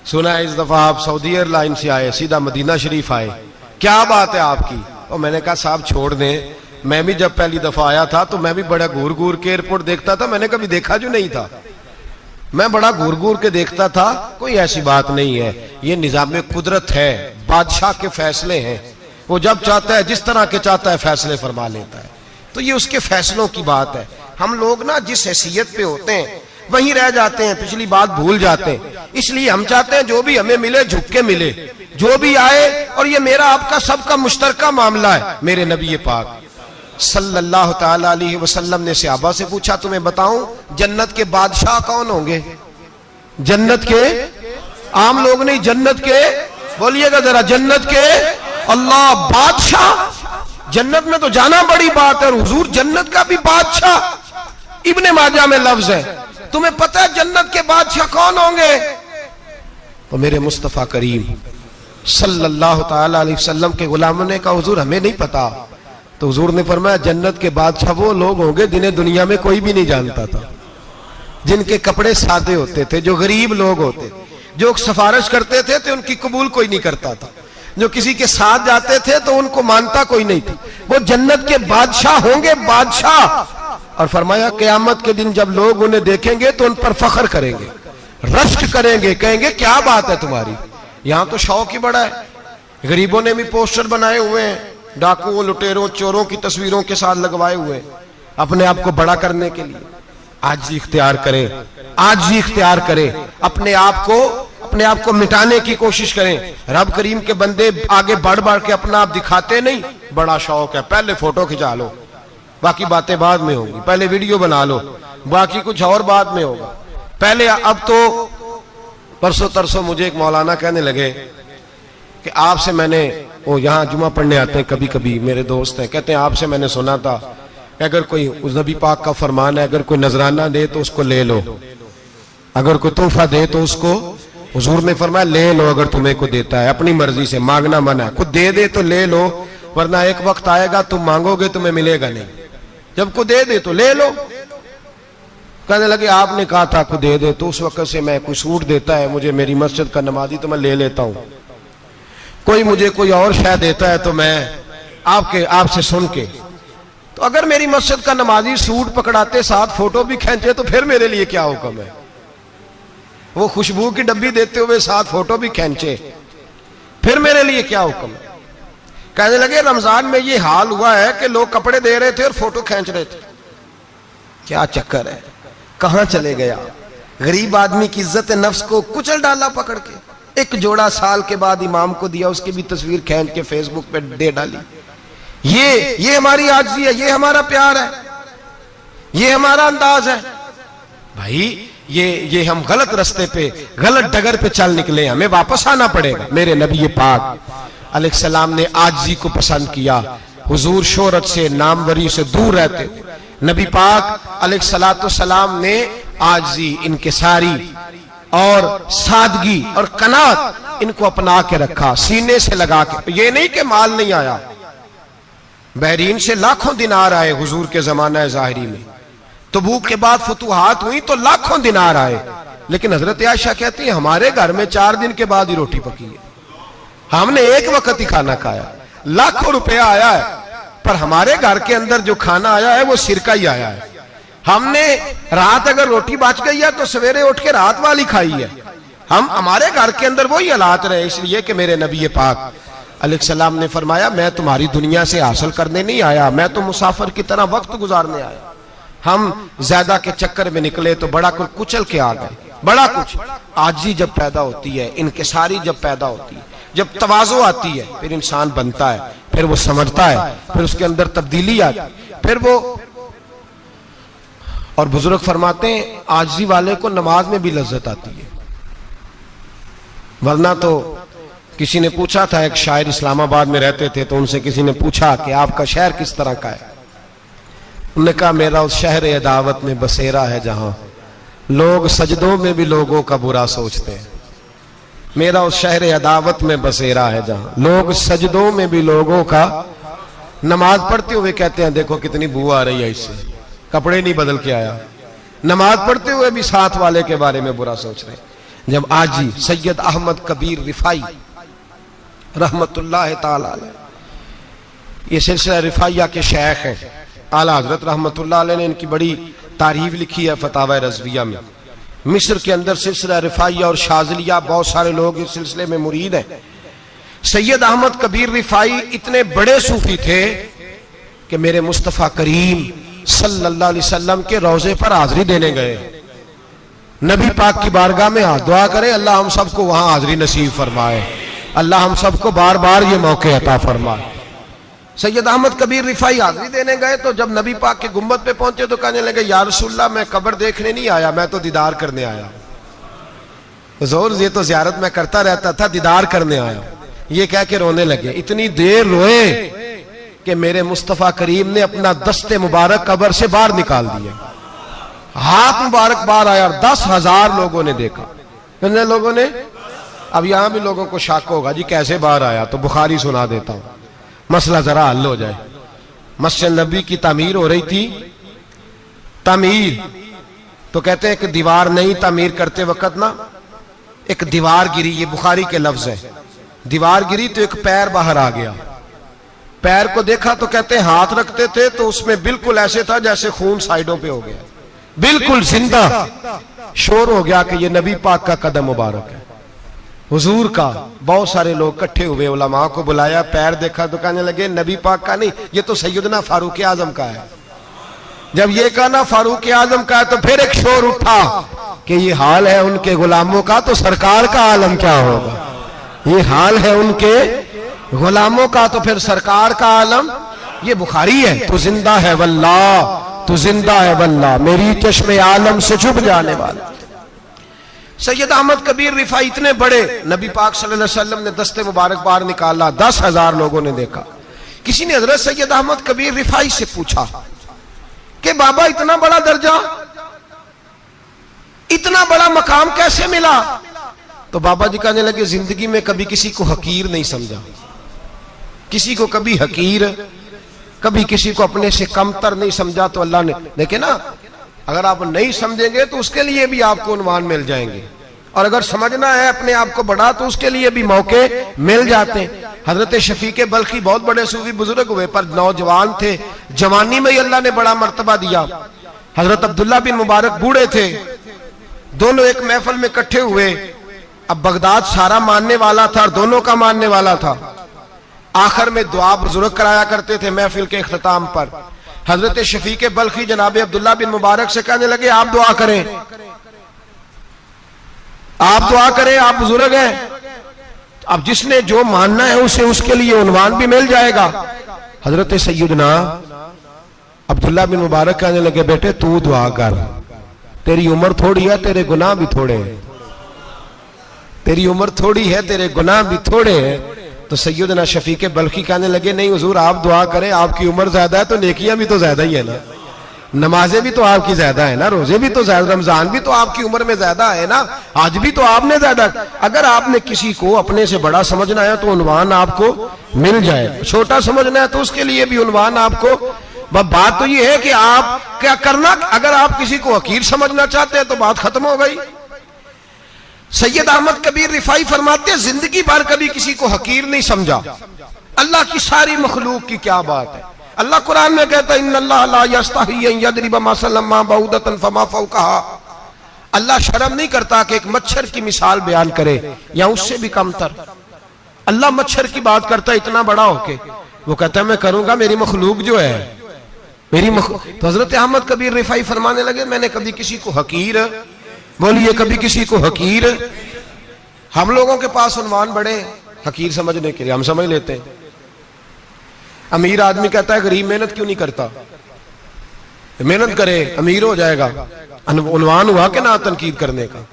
सुना है इस दफा आप सऊदी एयरलाइन से आए, सीधा मदीना शरीफ आए, क्या बात है आपकी। और मैंने कहा साहब छोड़ दें, मैं भी जब पहली दफा आया था तो मैं भी बड़ा घूर घूर के एयरपोर्ट देखता था, मैंने कभी देखा जो नहीं था, मैं बड़ा घूर घूर के देखता था, कोई ऐसी बात नहीं है। ये निजाम कुदरत है, बादशाह के फैसले हैं, वो जब चाहता है जिस तरह के चाहता है फैसले फरमा लेता है। तो ये उसके फैसलों की बात है। हम लोग ना जिस हैसियत पे होते हैं वहीं रह जाते हैं, पिछली बात भूल जाते हैं। इसलिए हम चाहते हैं जो भी हमें मिले झुक के मिले, जो भी आए। और ये मेरा आपका सबका मुश्तरका मामला है। मेरे नबी पाक सल्लल्लाहु ताला अलैहि वसल्लम ने सहाबा से पूछा तुम्हें बताऊं जन्नत के बादशाह कौन होंगे? जन्नत के आम लोग नहीं, जन्नत के, बोलिएगा जरा, जन्नत के अल्लाह बादशाह। जन्नत में तो जाना बड़ी बात है, हुजूर जन्नत का भी बादशाह। इब्ने माजा में लफ्ज है, तुम्हें पता है जन्नत के बादशाह कौन होंगे? तो मेरे मुस्तफ़ा करीम सल्लल्लाहु ताला अलैहि वसल्लम के गुलामों ने कहा हुजूर हमें नहीं पता। तो हुजूर ने फरमाया जन्नत के बादशाह वो लोग होंगे जिन्हें दुनिया में कोई भी नहीं जानता था, जिनके कपड़े सादे होते थे, जो गरीब लोग होते, जो सिफारिश करते थे तो उनकी कबूल कोई नहीं करता था, जो किसी के साथ जाते थे तो उनको मानता कोई नहीं था। वो जन्नत के बादशाह होंगे, बादशाह। और फरमाया क़यामत के दिन जब लोग उन्हें देखेंगे तो उन पर फख्र करेंगे, रश्क करेंगे, कहेंगे क्या बात है तुम्हारी, यहां तो शौक ही बड़ा है। गरीबों ने भी पोस्टर बनाए हुए हैं, डाकुओं, लुटेरों, चोरों की तस्वीरों के साथ लगवाए हुए, अपने आप को बड़ा करने के लिए। आज ही इख्तियार करें, आज ही इख्तियार करें, अपने आप को मिटाने की कोशिश करें। रब करीम के बंदे आगे बढ़ बढ़ के अपना आप दिखाते नहीं, बड़ा शौक है, पहले फोटो खिंचा लो, बाकी बातें बाद में होंगी, पहले वीडियो बना लो, बाकी कुछ और बाद में होगा। पहले अब तो परसों तरसों मुझे एक मौलाना कहने लगे कि आपसे मैंने, वो यहाँ जुमा पढ़ने आते हैं कभी कभी, मेरे दोस्त हैं, कहते हैं आपसे मैंने सुना था कि अगर कोई उस नबी पाक का फरमान है, अगर कोई नजराना दे तो उसको ले लो, अगर कोई तोहफा दे तो उसको, हुजूर ने फरमाया ले लो अगर तुम्हें को देता है, अपनी मर्जी से, मांगना मना है, खुद दे दे तो ले लो, वरना एक वक्त आएगा तुम मांगोगे तुम्हें मिलेगा नहीं, जब को दे दे तो ले लो। कहने लगे आपने कहा था को दे दे, तो उस वक्त से मैं, कोई सूट देता है मुझे मेरी मस्जिद का नमाजी तो मैं ले लेता हूं, कोई मुझे कोई और शायद देता है तो मैं आपसे सुन के, तो अगर मेरी मस्जिद का नमाजी सूट पकड़ाते साथ फोटो भी खींचे तो फिर मेरे लिए क्या हुक्म है, वो खुशबू की डब्बी देते हुए साथ फोटो भी खींचे, फिर मेरे लिए क्या हुक्म है। कहने लगे रमजान में ये हाल हुआ है कि लोग कपड़े दे रहे थे और फोटो खींच रहे थे, क्या चक्कर है, कहां चले गया। गरीब आदमी की इज्जत नफ्स को कुचल डाला पकड़ के। एक जोड़ा साल के बाद इमाम को दिया, उसकी भी तस्वीर खींच के फेसबुक पे दे डाली। ये हमारी आजिज़ी है, ये हमारा प्यार है, ये हमारा अंदाज है। भाई ये हम गलत रास्ते पे, गलत डगर पे चल निकले, हमें वापस आना पड़ेगा। मेरे नबी पाक अलैहिस्सलाम ने आजिज़ी को पसंद किया। हुजूर शोहरत से, नामवरी से दूर रहते, नबी पाक अलैहिस्सलाम ने आजिज़ी, इनकिसारी और सादगी और कनात इनको अपना के रखा, सीने से लगा के। ये नहीं कि माल नहीं आया, बहरीन से लाखों दिनार आए हुजूर के जमाना ज़ाहिरी में, तबूक के बाद फतुहात हुई तो लाखों दिनार आए, लेकिन हजरत आयशा कहती है हमारे घर में 4 दिन के बाद ही रोटी पकी है, हमने एक वक्त ही खाना खाया, लाखों रुपया आया है, पर हमारे घर के अंदर जो खाना आया है वो सिरका ही आया है। हमने रात अगर रोटी बच गई है तो सवेरे उठ के रात वाली खाई है। हमारे घर के अंदर वही हालात रहे, इसलिए कि मेरे नबी पाक अलैहिस्सलाम ने फरमाया मैं तुम्हारी दुनिया से हासिल करने नहीं आया, मैं तो मुसाफिर की तरह वक्त गुजारने आया। हम ज्यादा के चक्कर में निकले तो बड़ा कुछ कुचल के आ गए, बड़ा कुछ। आजी जब पैदा होती है, इनकिसारी जब पैदा होती है, जब तवाज़ो आती है, फिर इंसान बनता है, फिर वो समझता है, फिर उसके अंदर तब्दीली आती है, फिर वो। और बुजुर्ग फरमाते हैं आजी वाले को नमाज में भी लज्जत आती है, वरना तो किसी ने पूछा था, एक शायर इस्लामाबाद में रहते थे, तो उनसे किसी ने पूछा कि आपका शहर किस तरह का है। उन्होंने कहा मेरा उस शहर अदावत में बसेरा है जहां लोग सजदों में भी लोगों का बुरा सोचते हैं। मेरा उस शहर अदावत में बसेरा है जहां लोग सजदों में भी लोगों का, नमाज पढ़ते हुए कहते हैं देखो कितनी बू आ रही है इससे, कपड़े नहीं बदल के आया, नमाज पढ़ते हुए भी साथ वाले के बारे में बुरा सोच रहे हैं। जब आजी सैयद अहमद कबीर रिफाई रहमतुल्लाह ताला अलैह, ये सिलसिला रिफाइया के शेख हैं, आला हजरत रहमतुल्लाह अलैह ने इनकी बड़ी तारीफ लिखी है फतावा रज़विया में। मिस्र के अंदर सिलसिला रिफाइया और शाज़लिया, बहुत सारे लोग इस सिलसिले में मुरीद हैं। सैयद अहमद कबीर रिफाई इतने बड़े सूफी थे कि मेरे मुस्तफ़ा करीम सल्लल्लाहु अलैहि वसल्लम के रोजे पर हाजिरी देने गए। नबी पाक की बारगाह में हाथ दुआ करें, अल्लाह हम सबको वहां हाजिरी नसीब फरमाए, अल्लाह हम सबको बार बार ये मौके अता फरमाए। सैयद अहमद कबीर रिफाई हाजिरी देने गए तो जब नबी पाक के गुम्बद पे पहुंचे तो कहने लगे या रसूलल्लाह मैं कब्र देखने नहीं आया, मैं तो दीदार करने आया। हुजूर ये तो ज़ियारत में करता रहता था, दीदार करने आया, ये कह के रोने लगे। इतनी देर रोए कि मेरे मुस्तफ़ा करीम ने अपना दस्ते मुबारक कब्र से बाहर निकाल दिया, हाथ मुबारक बाहर आया और 10,000 लोगों ने देखा। कितने लोगों ने? अब यहां भी लोगों को शक होगा जी कैसे बाहर आया, तो बुखारी सुना देता हूं, मसला जरा हल हो जाए। मस्जिद नबी की तामीर हो रही थी, तामीर तो कहते हैं कि दीवार नहीं, तामीर करते वक्त ना एक दीवार गिरी, ये बुखारी के लफ्ज है, दीवार गिरी तो एक पैर बाहर आ गया। पैर को देखा तो कहते हैं हाथ रखते थे तो उसमें बिल्कुल ऐसे था जैसे खून साइडों पे हो गया, बिल्कुल जिंदा। शोर हो गया कि ये नबी पाक का कदम मुबारक है, हुजूर का। बहुत सारे लोग इकट्ठे हुए, उलमा को बुलाया, पैर देखा तो कहने लगे नबी पाक का नहीं, ये तो सैयदना फारूक आजम का है। जब ये कहा ना फारूक आजम का है तो फिर एक शोर उठा कि ये हाल है उनके गुलामों का तो सरकार का आलम क्या होगा। ये हाल है उनके गुलामों का तो फिर सरकार का आलम। ये बुखारी है, तो जिंदा है वल्लाह, तो जिंदा है वल्लाह, मेरी चश्मे आलम से छुप जाने वाला। सैयद अहमद कबीर रिफाई इतने बड़े, नबी पाक सल्लल्लाहु अलैहि वसल्लम ने दस्ते मुबारक बाहर निकाला, 10,000 लोगों ने देखा। किसी ने हजरत सैयद अहमद कबीर रिफाई से पूछा कि बाबा इतना बड़ा दर्जा, इतना बड़ा मकाम कैसे मिला? तो बाबा जी कहने लगे जिंदगी में कभी किसी को हकीर नहीं समझा, किसी को कभी हकीर, कभी किसी को अपने से कमतर नहीं समझा। तो अल्लाह ने देखे ना, अगर आप नहीं समझेंगे तो उसके लिए भी आपको उन्वान मिल जाएंगे, और अगर समझना है अपने आप को बड़ा तो उसके लिए भी मौके मिल जाते हैं। हजरत शफीक बल्खी बहुत बड़े सूफी बुजुर्ग हुए, पर नौजवान थे, जवानी में ही अल्लाह ने बड़ा मर्तबा दिया। हजरत अब्दुल्ला बिन मुबारक बूढ़े थे, दोनों एक महफिल में इकट्ठे हुए। अब बगदाद सारा मानने वाला था और दोनों का मानने वाला था। आखिर में दुआ बुजुर्ग कराया करते थे महफिल के इख्तिताम पर। हजरत शफीक बल्खी जनाब अब्दुल्ला बिन मुबारक से कहने लगे आप दुआ करें, आप दुआ करें, आप बुजुर्ग हैं। अब जिसने जो मानना है उसे उसके लिए उन्वान भी मिल जाएगा। हजरत सैयदना अब्दुल्ला बिन मुबारक कहने लगे बेटे तू दुआ कर, तेरी उम्र थोड़ी है, तेरे गुनाह भी थोड़े हैं, तेरी उम्र थोड़ी है, तेरे गुनाह भी थोड़े हैं। तो सैयदना शफीक बल्खी कहने लगे नहीं हुजूर आप दुआ करें, आपकी उम्र ज्यादा है तो नेकियां भी तो ज्यादा ही है ना, नमाजें भी तो आपकी ज्यादा है ना, रोजे भी तो ज्यादा, रमजान भी तो आपकी उम्र में ज्यादा है ना, आज भी तो आपने ज्यादा। अगर आपने किसी को अपने से बड़ा समझना है तो उन्वान आपको मिल जाए, छोटा समझना है तो उसके लिए भी उन्वान आपको। बात तो ये है कि आप क्या करना, अगर आप किसी को हकीर समझना चाहते हैं तो बात खत्म हो गई। सैयद अहमद कबीर रिफाई फरमाते हैं जिंदगी भर कभी किसी को हकीर नहीं समझा। अल्लाह की सारी मखलूक की क्या बात है। अल्लाह कुरान में कहता है इन्नल्लाह ला यस्तही अन यदरिबा मसलन मा बऊदतन फमा फौकहा। अल्लाह शर्म नहीं करता कि एक मच्छर की मिसाल बयान करे या उससे भी कमतर। अल्लाह मच्छर की बात करता है इतना बड़ा होके, वो कहता है मैं करूंगा, मेरी मखलूक जो है मेरी तो हजरत अहमद कबीर रिफाई फरमाने लगे मैंने कभी किसी को हकीर, बोलिए कभी किसी को हकीर। हम लोगों के पास उन्वान बड़े हकीर समझने के लिए, हम समझ लेते हैं। अमीर आदमी कहता है गरीब मेहनत क्यों नहीं करता, मेहनत करे अमीर हो जाएगा, उन्वान हुआ कि ना तनकीद करने का।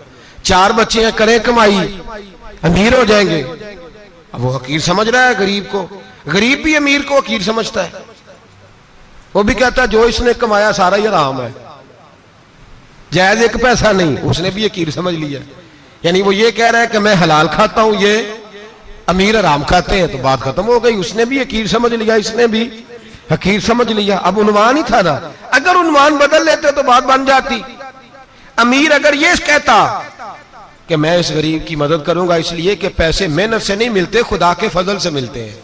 4 बच्चे हैं करें कमाई अमीर हो जाएंगे, अब वो हकीर समझ रहा है गरीब को। गरीब भी अमीर को हकीर समझता है, वो भी कहता है जो इसने कमाया सारा ही हराम है, जायज एक पैसा नहीं, उसने भी हकीर समझ लिया। यानी वो ये कह रहा है कि मैं हलाल खाता हूं, ये अमीर हराम खाते हैं, तो बात खत्म हो गई। उसने भी हकीर समझ लिया, इसने भी हकीर समझ लिया। अब उन्वान ही था ना, अगर उन्वान बदल लेते तो बात बन जाती। अमीर अगर ये कहता कि मैं इस गरीब की मदद करूंगा इसलिए कि पैसे मेहनत से नहीं मिलते, खुदा के फजल से मिलते हैं,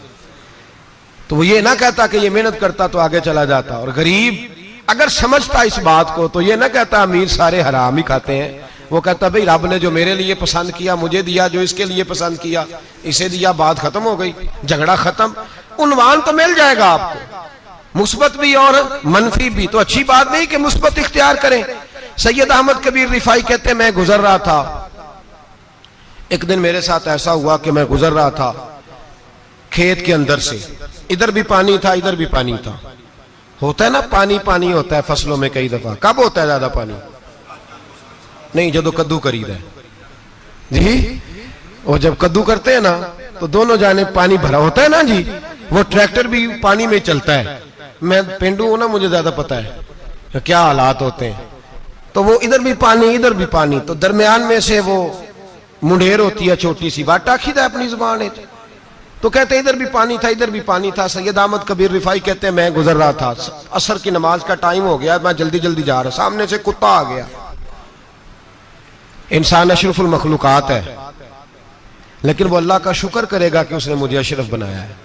तो वो ये ना कहता कि ये मेहनत करता तो आगे चला जाता। और गरीब अगर समझता इस बात को तो ये ना कहता अमीर सारे हराम ही खाते हैं, वो कहता भाई रब ने जो मेरे लिए पसंद किया मुझे दिया, जो इसके लिए पसंद किया इसे दिया, बात खत्म हो गई, झगड़ा खत्म। उन्वान तो मिल जाएगा आपको, मुस्बत भी और मनफी भी। तो अच्छी बात नहीं कि मुस्बत इख्तियार करें। सैयद अहमद कबीर रिफाई कहते मैं गुजर रहा था, एक दिन मेरे साथ ऐसा हुआ कि मैं गुजर रहा था खेत के अंदर से, इधर भी पानी था इधर भी पानी था। होता है ना पानी पानी होता है फसलों में कई दफा। कब होता है ज्यादा पानी? नहीं, जब कद्दू करीद है जी, और जब कद्दू करते हैं ना तो दोनों जाने पानी भरा होता है ना जी, वो ट्रैक्टर भी पानी में चलता है। मैं पेंडू हूं ना, मुझे ज्यादा पता है क्या हालात होते हैं। तो वो इधर भी पानी इधर भी पानी, तो दरमियान में से वो मुंडेर होती है छोटी सी, वाटा खीदा अपनी जुबान है। तो कहते इधर भी पानी था, इधर भी पानी था। सैयद अहमद कबीर रिफाई कहते हैं मैं गुजर रहा था, असर की नमाज का टाइम हो गया, मैं जल्दी जल्दी जा रहा, सामने से कुत्ता आ गया। इंसान अशरफुल मखलूकात है, लेकिन वो अल्लाह का शुक्र करेगा कि उसने मुझे अशरफ बनाया है।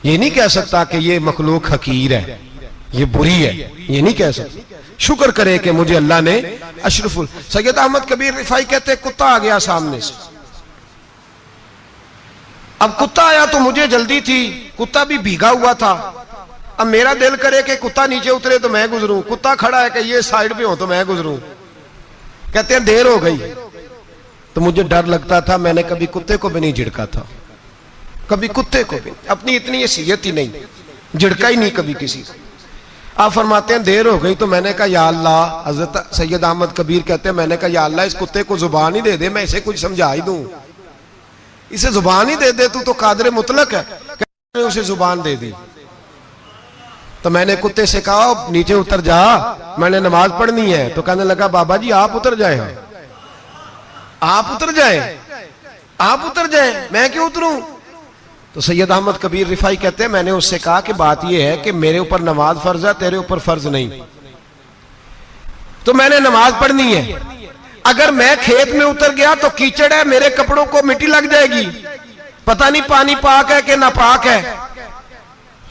ये नहीं कह सकता कि ये मखलूक हकीर है, ये बुरी है, ये नहीं कह सकता। शुक्र करे कि मुझे अल्लाह ने अशरफुल। सैयद अहमद कबीर रिफाई कहते हैं कुत्ता आ गया सामने से। अब कुत्ता आया तो मुझे जल्दी थी, कुत्ता भी भीगा हुआ था। अब मेरा दिल करे कि कुत्ता नीचे उतरे तो मैं गुजरूं, कुत्ता खड़ा है कि ये साइड पे हो तो मैं गुजरूं। कहते हैं देर हो गई तो मुझे डर लगता था, मैंने कभी कुत्ते को भी नहीं झिड़का था, कभी कुत्ते को भी, अपनी इतनी हैसियत ही नहीं, झिड़का ही नहीं कभी किसी को। आप फरमाते हैं देर हो गई तो मैंने कहा या अल्लाह, हजरत सैयद अहमद कबीर कहते हैं मैंने कहा या अल्लाह इस कुत्ते को जुबान ही दे दे, मैं इसे कुछ समझा ही दूं, इसे जुबान ही दे दे, तू तो कादर मुतलक है। उसे जुबान दे दी तो मैंने कुत्ते से कहा नीचे उतर जा, मैंने नमाज पढ़नी है। तो कहने लगा बाबा जी आप उतर जाए, आप उतर जाए, आप उतर जाए, मैं क्यों उतरूं? तो सैयद अहमद कबीर रिफाई कहते हैं मैंने उससे कहा कि बात यह है कि मेरे ऊपर नमाज फर्ज है, तेरे ऊपर फर्ज नहीं, तो मैंने नमाज पढ़नी है। अगर मैं खेत में उतर गया तो कीचड़ है, मेरे कपड़ों को मिट्टी लग जाएगी, पता नहीं पानी पाक है कि नापाक है,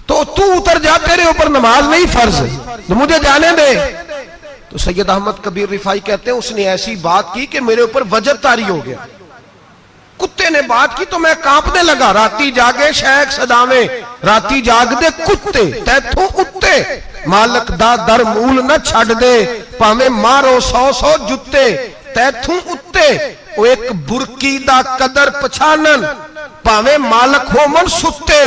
तो तू उतर जा, तेरे ऊपर नमाज नहीं फर्ज, तो मुझे जाने दे। तो सैयद अहमद कबीर रिफाई कहते हैं उसने ऐसी बात की कि मेरे ऊपर वजब तारी हो गया। कुत्ते ने बात की तो मैं कांपने लगा। राती जागे शेख सदावे, राती जाग दे कुत्ते, तैथों उत्ते मालक दा दर मूल न छड़ दे, भावे मारो 100 जुत्ते, तैथों उत्ते वो एक बुरकी दा कदर पछानन, भावे मालक हो मन सुते,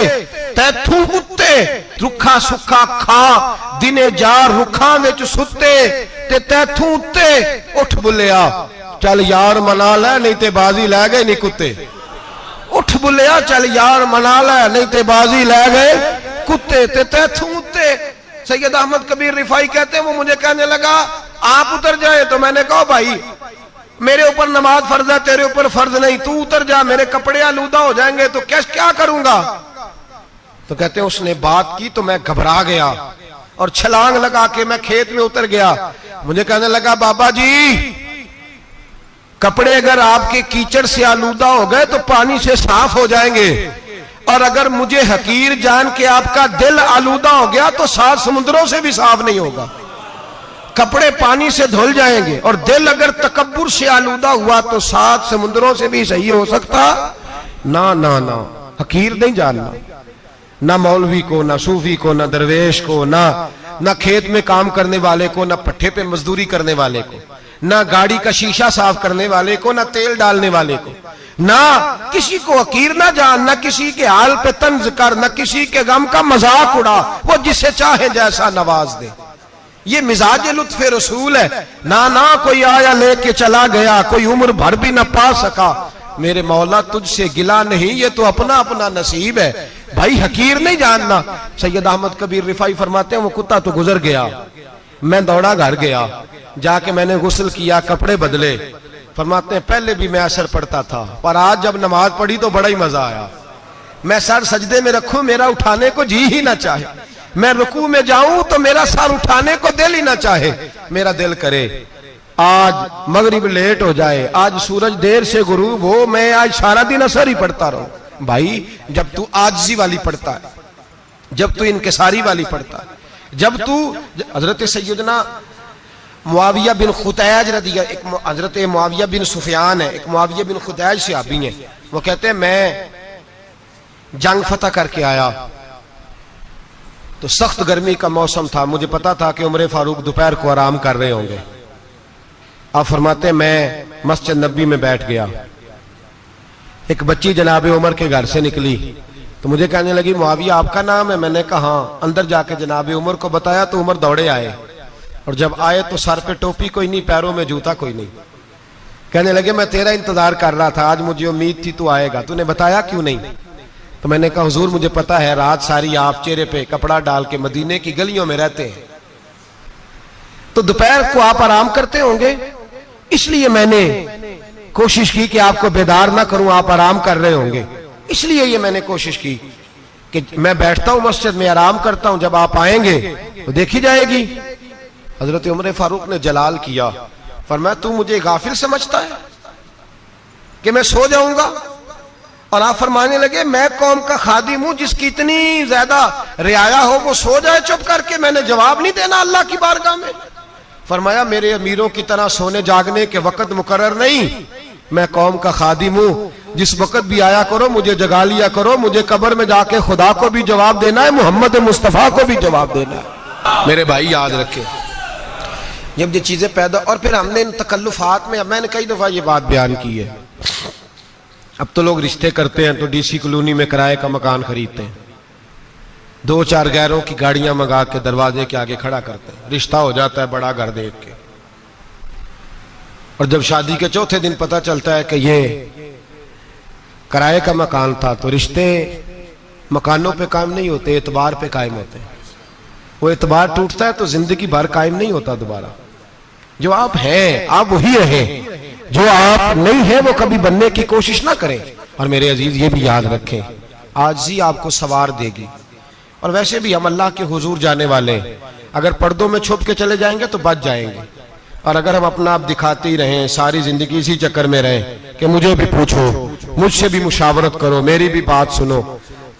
तैथों उत्ते रुखा सुखा खा दिने जार रुखा विच सुते, ते तैथों उत्ते उठ बुलिया चल यार मना ले नहीं ते बाजी लै गए नहीं कुत्ते, उठ बुलिया चल यार मना ले नहीं ते बाजी लै गए कुत्ते, ते तैथों उत्ते। सैयद अहमद कबीर रिफाई कहते हैं वो मुझे कहने लगा आप उतर जाए। तो मैंने कहा भाई मेरे ऊपर नमाज फर्ज है, तेरे ऊपर फर्ज नहीं, तू उतर जा, मेरे कपड़े आलूदा हो जाएंगे तो क्या करूंगा? तो कहते हैं उसने बात की तो मैं घबरा गया और छलांग लगा के मैं खेत में उतर गया। मुझे कहने लगा बाबा जी कपड़े अगर आपके कीचड़ से आलूदा हो गए तो पानी से साफ हो जाएंगे, और अगर मुझे हकीर जान के आपका दिल आलूदा हो गया तो 7 समुद्रों से भी साफ नहीं होगा। कपड़े पानी से धुल जाएंगे और दिल अगर तकब्बुर से आलूदा हुआ तो 7 समुद्रों से भी सही हो सकता ना ना ना। हकीर नहीं जानना, ना मौलवी को, ना सूफी को, ना दरवेश को, ना खेत में काम करने वाले को, ना पट्टे पे मजदूरी करने वाले को, ना गाड़ी का शीशा साफ करने वाले को, ना तेल डालने वाले को, ना किसी को हकीर ना जान, ना किसी के हाल पे तंज कर, ना किसी के गम का मजाक उड़ा, वो जिसे चाहे जैसा नवाज दे। ये मिजाज लुत्फ रसूल है। ना कोई आया लेके चला गया, कोई उम्र भर भी ना पा सका, मेरे मौला तुझसे गिला नहीं, ये तो अपना अपना नसीब है। भाई हकीर नहीं जानना। सैयद अहमद कबीर रिफाई फरमाते हैं वो कुत्ता तो गुजर गया, मैं दौड़ा घर गया, जाके मैंने गुस्ल किया, कपड़े बदले। फरमाते हैं पहले भी मैं असर पढ़ता था, पर आज जब नमाज पढ़ी तो बड़ा ही मजा आया। मैं सर सजदे में रखूं मेरा उठाने को जी ही ना चाहे, मैं रुकू में जाऊं तो मेरा सर उठाने को दिल ही ना चाहे। मेरा दिल करे आज मगरिब लेट हो जाए, आज सूरज देर से गुरूब हो, मैं आज सारा दिन असर ही पढ़ता रहूं। भाई जब तू आजिज़ी वाली पढ़ता है, जब तू इनकिसारी वाली पढ़ता है, जब तू हजरत सैयदना मुआविया बिन खुतैज रदिया, एक हजरत मुआविया बिन सुफियान है, एक मुआविया बिन खुतैज सहाबी हैं, वो कहते हैं मैं जंग फतह करके आया तो सख्त गर्मी का मौसम था, मुझे पता था कि उमर फारूक दोपहर को आराम कर रहे होंगे। आप फरमाते मैं मस्जिद नबी में बैठ गया, एक बच्ची जनाब उमर के घर से निकली तो मुझे कहने लगी मुआविया आपका नाम है? मैंने कहा हाँ। अंदर जाके जनाब उमर को बताया तो उमर दौड़े आए, और जब आए तो सर पे टोपी कोई नहीं, पैरों में जूता कोई नहीं। कहने लगे मैं तेरा इंतजार कर रहा था, आज मुझे उम्मीद थी तू आएगा, तूने बताया क्यों नहीं? तो मैंने कहा हुजूर मुझे पता है रात सारी आप चेहरे पे कपड़ा डाल के मदीने की गलियों में रहते हैं, तो दोपहर को आप आराम करते होंगे, इसलिए मैंने कोशिश की कि आपको बेदार ना करूं, आप आराम कर रहे होंगे, इसलिए ये मैंने कोशिश की कि मैं बैठता हूं मस्जिद में, आराम करता हूं, जब आप आएंगे तो देखी जाएगी। हजरत उमर फारूक ने जलाल किया, फरमाया तू मुझे गाफिल समझता है कि मैं सो जाऊंगा? और आप फरमाने लगे मैं कौम का खादिम हूं जिसकी इतनी ज्यादा रियाया हो वो सो जाए चुप करके, मैंने जवाब नहीं देना अल्लाह की बारगाह में? फरमाया मेरे अमीरों की तरह सोने जागने के वक्त मुकर्रर नहीं, मैं कौम का खादिम हूं, जिस वक्त भी आया करो मुझे जगा लिया करो, मुझे कब्र में जाके खुदा को भी जवाब देना है, मोहम्मद मुस्तफा को भी जवाब देना है। मेरे भाई याद रखे, जब ये चीजें पैदा, और फिर हमने इन तकल्लुफात में, मैंने कई दफा ये बात बयान की है, अब तो लोग रिश्ते करते हैं तो डीसी कॉलोनी में किराए का मकान खरीदते हैं, 2-4 गैरों की गाड़ियां मंगा के दरवाजे के आगे खड़ा करते हैं, रिश्ता हो जाता है बड़ा घर देख के, और जब शादी के चौथे दिन पता चलता है कि ये किराए का मकान था, तो रिश्ते मकानों पे कायम नहीं होते, एतबार पे कायम होते हैं। वो एतबार टूटता है तो जिंदगी भर कायम नहीं होता दोबारा। जो आप हैं आप वही रहें, जो आप नहीं है वो कभी बनने की कोशिश ना करें। और मेरे अजीज ये भी याद रखें, आजिज़ी आपको सवार देगी। और वैसे भी हम अल्लाह के हुजूर जाने वाले, अगर पर्दों में छुप के चले जाएंगे तो बच जाएंगे, और अगर हम अपना आप दिखाते ही रहें, सारी जिंदगी इसी चक्कर में रहें कि मुझे भी पूछो, मुझसे भी मुशावरत करो, मेरी भी बात सुनो,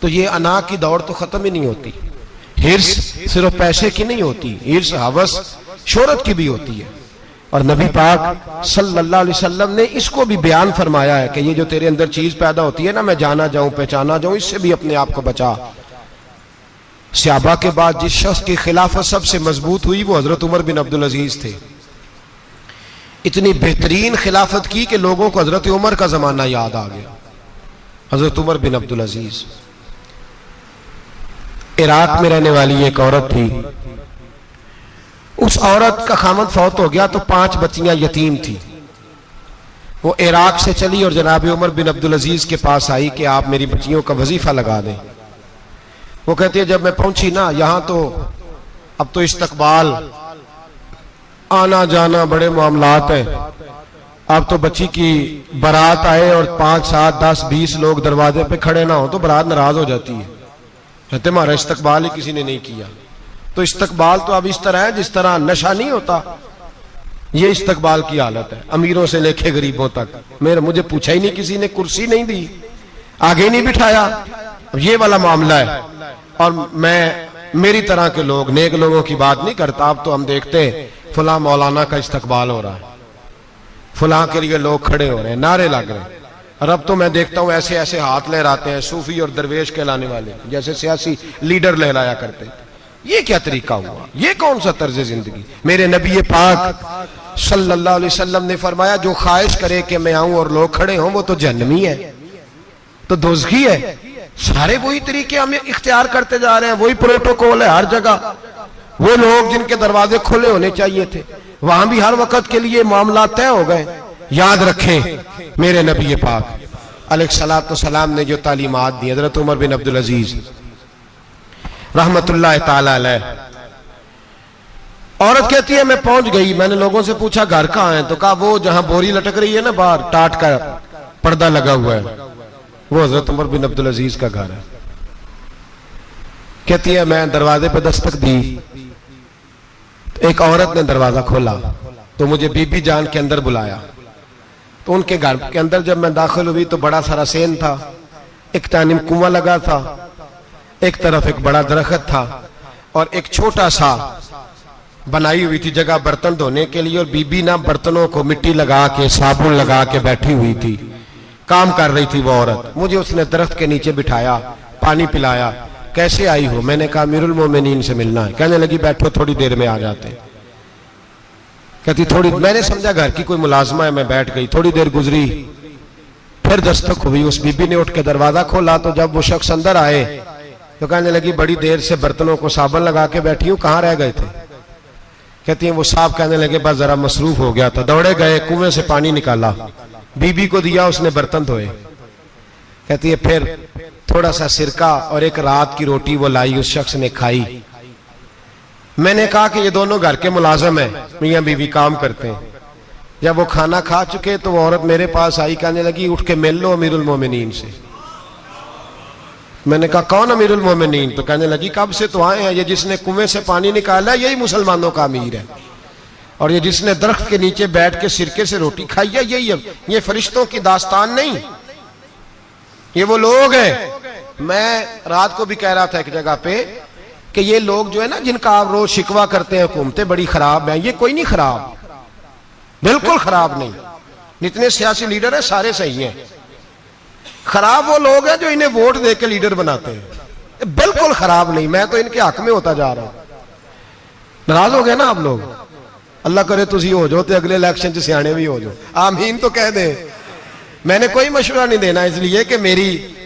तो ये अना की दौड़ तो खत्म ही नहीं होती। हिर्स सिर्फ पैसे की नहीं होती, हिर्स हवस शोहरत की भी होती है। और नबी पाक सल्लल्लाहु अलैहि वसल्लम ने इसको भी बयान फरमाया है कि ये जो तेरे अंदर चीज पैदा होती है ना, मैं जाना जाऊं पहचाना जाऊं, इससे भी अपने आप को बचा। सहाबा के बाद जिस शख्स की खिलाफत सबसे मजबूत हुई वो हजरत उमर बिन अब्दुल अजीज थे। इतनी बेहतरीन खिलाफत की कि लोगों को हजरत उमर का जमाना याद आ गया। हजरत उमर बिन अब्दुल अजीज, इराक में रहने वाली एक औरत थी, उस औरत का खामद फौत हो गया तो 5 बच्चियां यतीम थी। वो इराक से चली और जनाब उमर बिन अब्दुल अजीज के पास आई कि आप मेरी बच्चियों का वजीफा लगा दें। वो कहती है जब मैं पहुंची ना यहाँ, तो अब तो इस्तकबाल, आना जाना बड़े मामलात हैं। अब तो बच्ची की बारात आए और 5, 7, 10, 20 लोग दरवाजे पे खड़े ना हो तो बारात नाराज हो जाती है, कहते हमारा इस्तकबाल ही किसी ने नहीं किया। तो इस्तकबाल तो अब इस तरह है जिस तरह नशा नहीं होता, ये इस्तकबाल की हालत है, अमीरों से लेके गरीबों तक। मुझे पूछा ही नहीं किसी ने, कुर्सी नहीं दी, आगे नहीं बिठाया, ये वाला मामला है। और मैं मेरी तरह के लोग, नेक लोगों की बात नहीं करता। अब तो हम देखते हैं फला मौलाना का इस्तकबाल हो रहा है, फला के लिए लोग खड़े हो रहे हैं, नारे लग रहे हैं। और अब तो मैं देखता हूं ऐसे ऐसे हाथ लहराते हैं सूफी और दरवेश कहलाने वाले, जैसे सियासी लीडर लहराया करते हैं। ये क्या तरीका हुआ? ये कौन सा तर्ज जिंदगी? मेरे नबी पाक सल्लल्लाहु अलैहि वसल्लम ने फरमाया जो ख्वाहिश करे कि मैं आऊं और लोग खड़े हों वो तो जहन्नमी है, तो दोज़खी है। सारे वही तरीके हम इख्तियार करते जा रहे हैं, वही प्रोटोकॉल है हर जगह। वो लोग जिनके दरवाजे खुले होने चाहिए थे वहां भी हर वक्त के लिए मामला तय हो गए। याद रखें मेरे नबी पाक अलैहिस्सलातु वस्सलाम ने जो तालीमात दी, हजरत उमर बिन अब्दुल अजीज रहमतुल्लाह ताला अलैह। औरत कहती है मैं पहुंच गई, मैंने लोगों से पूछा घर कहां है, तो कहा वो जहां बोरी लटक रही है ना बाहर, टाट का पर्दा लगा हुआ है, वो हजरत उमर बिन अब्दुल अजीज का घर है। कहती है मैं दरवाजे पे दस्तक दी, एक औरत ने दरवाजा खोला तो मुझे बीबी जान के अंदर बुलाया। तो उनके घर के अंदर जब मैं दाखिल हुई तो बड़ा सारा सेन था, एक तानिम कुआं लगा था, एक तरफ एक बड़ा दरख्त था और एक छोटा सा बनाई हुई थी जगह बर्तन धोने के लिए। और बीबी ना बर्तनों को मिट्टी लगा के साबुन लगा के बैठी हुई थी, काम कर रही थी वो औरत। मुझे उसने दरख्त के नीचे बिठाया, पानी पिलाया। कैसे आई हो? मैंने कहा अमीरुल मोमिनीन से मिलना है। कहने लगी बैठो थोड़ी देर में आ जाते। कहती थोड़ी, मैंने समझा घर की कोई मुलाजमा है, मैं बैठ गई। थोड़ी देर गुजरी, फिर दस्तक हुई, उस बीबी ने उठ के दरवाजा खोला। तो जब वो शख्स अंदर आए तो कहने लगी बड़ी देर से बर्तनों को साबुन लगा के बैठी हूं, कहाँ रह गए थे? कहती है वो साहब कहने लगे बस जरा मसरूफ हो गया था, दौड़े गए, कुएं से पानी निकाला, बीबी को दिया, उसने बर्तन धोए। कहती है फिर थोड़ा सा सिरका और एक रात की रोटी वो लाई, उस शख्स ने खाई। मैंने कहा कि ये दोनों घर के मुलाजम हैं, मियां बीवी काम करते हैं। जब वो खाना खा चुके तो वो औरत मेरे पास आई, कहने लगी उठ के मिल लो अमीरुल मोमिनीन से। मैंने कहा कौन अमीरुल मोमिनीन? तो कहने लगी कब से तो आए हैं, ये जिसने कुएं से पानी निकाला यही मुसलमानों का अमीर है, और ये जिसने दरख्त के नीचे बैठ के सिरके से रोटी खाई है यही है। ये फरिश्तों की दास्तान नहीं, ये वो लोग हैं। मैं रात को भी कह रहा था एक जगह पे कि ये लोग जो है ना, जिनका आप रोज शिकवा करते हैं हुकूमतें बड़ी खराब हैं, ये कोई नहीं खराब, बिल्कुल खराब नहीं। जितने सियासी लीडर हैं सारे सही हैं। खराब वो लोग हैं जो इन्हें वोट दे के लीडर बनाते हैं, बिल्कुल खराब नहीं। मैं तो इनके हक में होता जा रहा हूं। नाराज हो गए ना आप लोग? अल्लाह करे तुसी हो जाओ तो अगले इलेक्शन च सियाने भी हो जाओ, आमीन तो कह दे। मैंने कोई मशवरा नहीं देना, इसलिए कि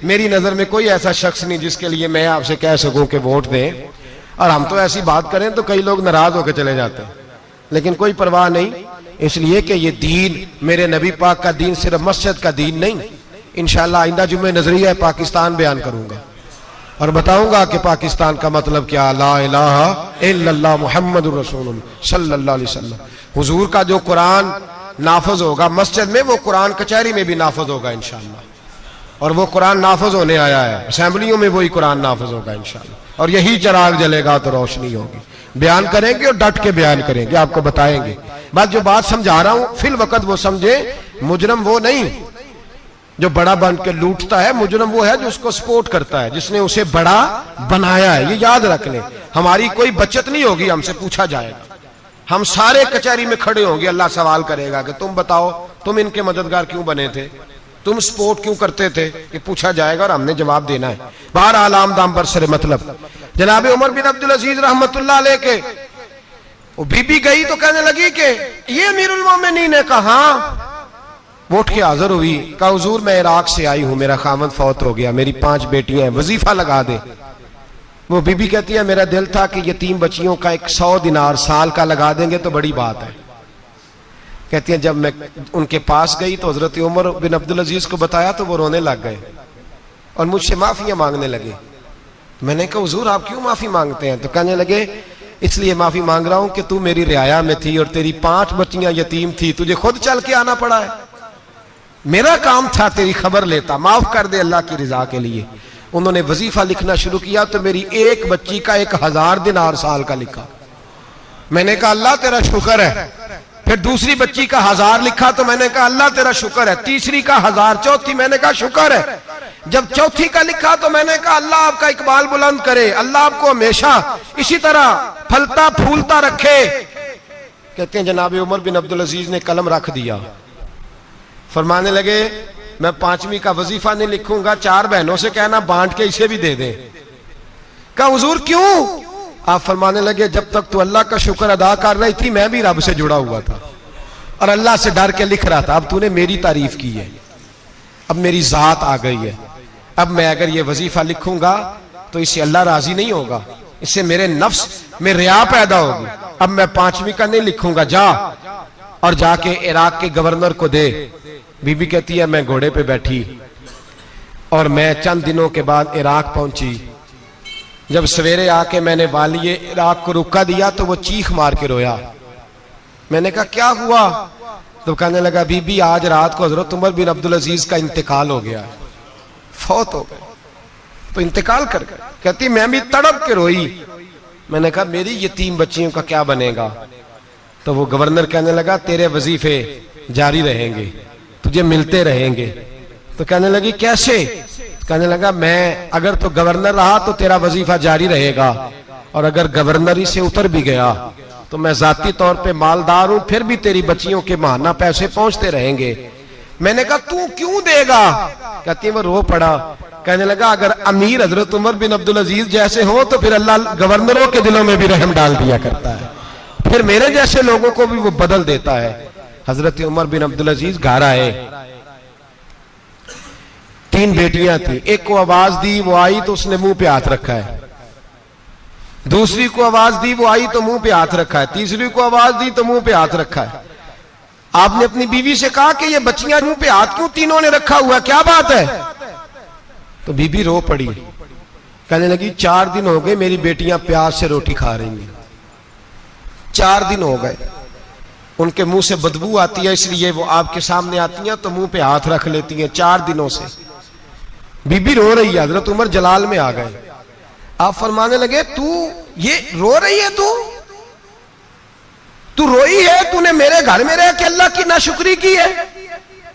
मेरी नजर में कोई ऐसा शख्स नहीं जिसके लिए मैं आपसे कह सकूं कि वोट दें। और हम तो ऐसी बात करें तो कई लोग नाराज होकर चले जाते हैं, लेकिन कोई परवाह नहीं, इसलिए कि ये दीन मेरे नबी पाक का दीन सिर्फ मस्जिद का दीन नहीं। इंशाअल्लाह आइंदा जुम्मे नजरिया पाकिस्तान बयान करूंगा और बताऊंगा कि पाकिस्तान का मतलब क्या, ला इलाहा इल्लल्लाह मुहम्मदुर रसूलुल्लाह सल्लल्लाहु अलैहि वसल्लम। हुजूर का जो कुरान नाफज होगा मस्जिद में, वो कुरान कचहरी में भी नाफज होगा इंशाअल्लाह। और वो कुरान नाफज होने आया है, असेंबलियों में वही कुरान नाफज होगा इंशाअल्लाह। और यही चिराग जलेगा तो रोशनी होगी। बयान करेंगे और डट के बयान करेंगे, आपको बताएंगे। बस जो बात समझा रहा हूं फिल वक्त वो समझे। मुजरम वो नहीं जो बड़ा बन के लूटता है, मुजरम वो है जो उसको सपोर्ट करता है, जिसने उसे बड़ा बनाया है। ये याद रख लें, हमारी कोई बचत नहीं होगी, हमसे पूछा जाएगा। हम सारे कचहरी में खड़े होंगे, अल्लाह सवाल करेगा कि तुम बताओ तुम इनके मददगार क्यों बने थे, तुम सपोर्ट क्यों करते थे, ये पूछा जाएगा और हमने जवाब देना है। बहरहाल आम दाम बरसरे मतलब जनाब उमर बिन अब्दुल अजीज रहमतुल्लाह अलैह के वो बीबी गई तो कहने लगी कि ये अमीरुल मोमिनीन है। कहा वो उठ के हाजिर हुई, कहा हुजूर मैं इराक से आई हूं, मेरा खामद फौत हो गया, मेरी 5 बेटियां हैं, वजीफा लगा दे। वो बीबी कहती है मेरा दिल था कि यतीम बच्चियों का 100 दिनार साल का लगा देंगे तो बड़ी बात है। कहती है जब मैं उनके पास गई तो हजरत उमर बिन अब्दुल अजीज को बताया तो वो रोने लग गए और मुझसे माफियां मांगने लगे। मैंने कहा हुजूर आप क्यों माफी मांगते हैं? तो कहने लगे इसलिए माफी मांग रहा हूं कि तू मेरी रियाया में थी और तेरी 5 बच्चियां यतीम थी, तुझे खुद चल के आना पड़ा है। मेरा काम था तेरी खबर लेता, माफ कर दे अल्लाह की रिजा के लिए। उन्होंने वजीफा लिखना शुरू किया तो मेरी एक बच्ची का 1000 दिनार साल का लिखा। मैंने कहा अल्लाह तेरा शुक्र है। फिर दूसरी बच्ची का 1000 लिखा तो मैंने कहा अल्लाह तेरा शुक्र है। तीसरी का 1000, चौथी मैंने कहा शुक्र है। जब चौथी का लिखा तो मैंने कहा अल्लाह आपका इकबाल बुलंद करे, अल्लाह आपको हमेशा इसी तरह फलता फूलता रखे। कहते हैं जनाब उमर बिन अब्दुल अजीज ने कलम रख दिया, फरमाने लगे मैं 5वीं का वजीफा नहीं लिखूंगा, 4 बहनों से कहना बांट के इसे भी दे दे। कहा हुजूर क्यों? आप फरमाने लगे जब तक तू अल्लाह का शुक्र अदा कर रही थी मैं भी रब से जुड़ा हुआ था और अल्लाह से डर के लिख रहा था। अब तूने मेरी तारीफ की है, अब मेरी जात आ गई है, अब मैं अगर ये वजीफा लिखूंगा तो इससे अल्लाह राजी नहीं होगा, इससे मेरे नफ्स में रिया पैदा होगी। अब मैं 5वीं का नहीं लिखूंगा, जा और जाके इराक के गवर्नर को दे। बीबी कहती है मैं घोड़े पे बैठी और मैं चंद दिनों के बाद इराक पहुंची। जब सवेरे आके मैंने वालिए इराक को रुका दिया तो वो चीख मार के रोया। मैंने कहा क्या हुआ? तो कहने लगा बीबी आज रात को हजरत उमर बिन अब्दुल अजीज का इंतकाल हो गया, फौत हो गए, तो इंतकाल कर गए। कहती मैं भी तड़प के रोई। मैंने कहा मेरी यतीम बच्चियों का क्या बनेगा? तो वो गवर्नर कहने लगा तेरे वजीफे जारी रहेंगे, तुझे मिलते रहेंगे। तो कहने लगी कैसे? कहने लगा मैं अगर तो गवर्नर रहा तो तेरा वजीफा जारी रहेगा और अगर गवर्नरी से उतर भी गया तो मैं जाती तौर पे मालदार हूं, फिर भी तेरी बच्चियों के माहाना पैसे पहुंचते रहेंगे। मैंने कहा तू क्यों देगा? कहती है वो रो पड़ा। कहने लगा अगर अमीर हजरत उमर बिन अब्दुल अजीज जैसे हो तो फिर अल्लाह गवर्नरों के दिलों में भी रहम डाल दिया करता है, फिर मेरे जैसे लोगों को भी वो बदल देता है। हजरत उमर बिन अब्दुल अजीज घर आए, 3 बेटियां थी। एक को आवाज दी, वो आई तो उसने मुंह पे हाथ रखा है। दूसरी को आवाज दी, वो आई तो मुंह पे हाथ रखा है। तीसरी को आवाज दी तो मुंह पे हाथ रखा है। आपने अपनी बीवी से कहा कि ये बच्चियां मुंह पे हाथ क्यों तीनों ने रखा हुआ, क्या बात है? तो बीबी रो पड़ी, कहने लगी 4 दिन हो गए मेरी बेटियां प्यार से रोटी खा रही हैं, 4 दिन हो गए। उनके मुंह से बदबू आती है, इसलिए वो आपके सामने आती हैं तो मुंह पे हाथ रख लेती हैं। 4 दिनों से बीबी रो रही है, हजरत उमर जलाल में आ गए। आप फरमाने लगे, तू ये रो रही है, तू रोई है, तूने मेरे घर में रह के अल्लाह की नाशुक्री की है,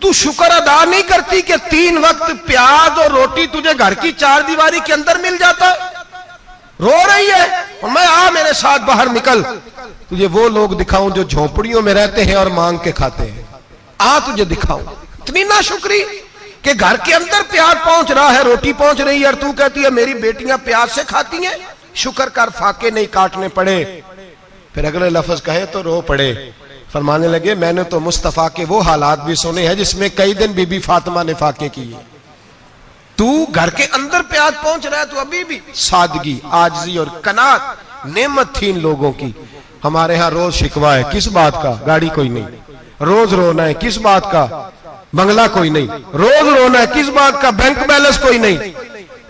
तू शुक्र अदा नहीं करती कि 3 वक्त प्याज और रोटी तुझे घर की 4 दीवारी के अंदर मिल जाता। रो रही है, और मैं आ मेरे साथ बाहर निकल, तुझे वो लोग दिखाऊं जो झोपड़ियों में रहते हैं और मांग के खाते हैं। आ तुझे दिखाऊं। इतनी नाशुक्री कि घर के अंदर प्याज पहुंच रहा है, रोटी पहुंच रही है, और तू कहती है मेरी बेटियां प्याज से खाती हैं, शुक्र कर फाके नहीं काटने पड़े। फिर अगले लफ्ज कहे तो रो पड़े। फरमाने लगे, मैंने तो मुस्तफा के वो हालात भी सुने हैं जिसमें कई दिन बीबी फातिमा ने फाके किए। तू घर के अंदर प्याज पहुंच रहा है, तो अभी भी सादगी, आजिज़ी और कनात नेमत थी इन लोगों की। हमारे यहाँ रोज शिकवा है, किस बात का? गाड़ी कोई नहीं। रोज रोना है, किस बात का? बंगला कोई नहीं। रोज रोना है, किस बात का? बैंक बैलेंस कोई नहीं।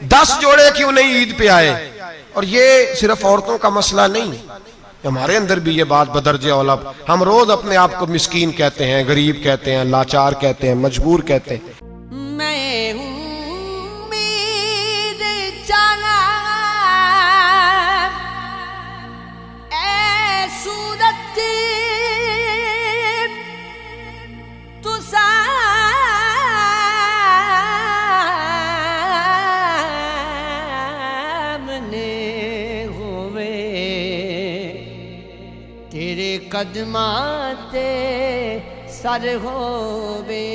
10 जोड़े क्यों नहीं ईद पे आए? और ये सिर्फ औरतों का मसला नहीं, हमारे अंदर भी ये बात बदरजे औलब। हम रोज अपने आप को मिस्कीन कहते हैं, गरीब कहते हैं, लाचार कहते हैं, मजबूर कहते हैं। मैं उम्मीद जाना ऐ सूरत तू सामने होवे तेरे कदमां ते सर होवे।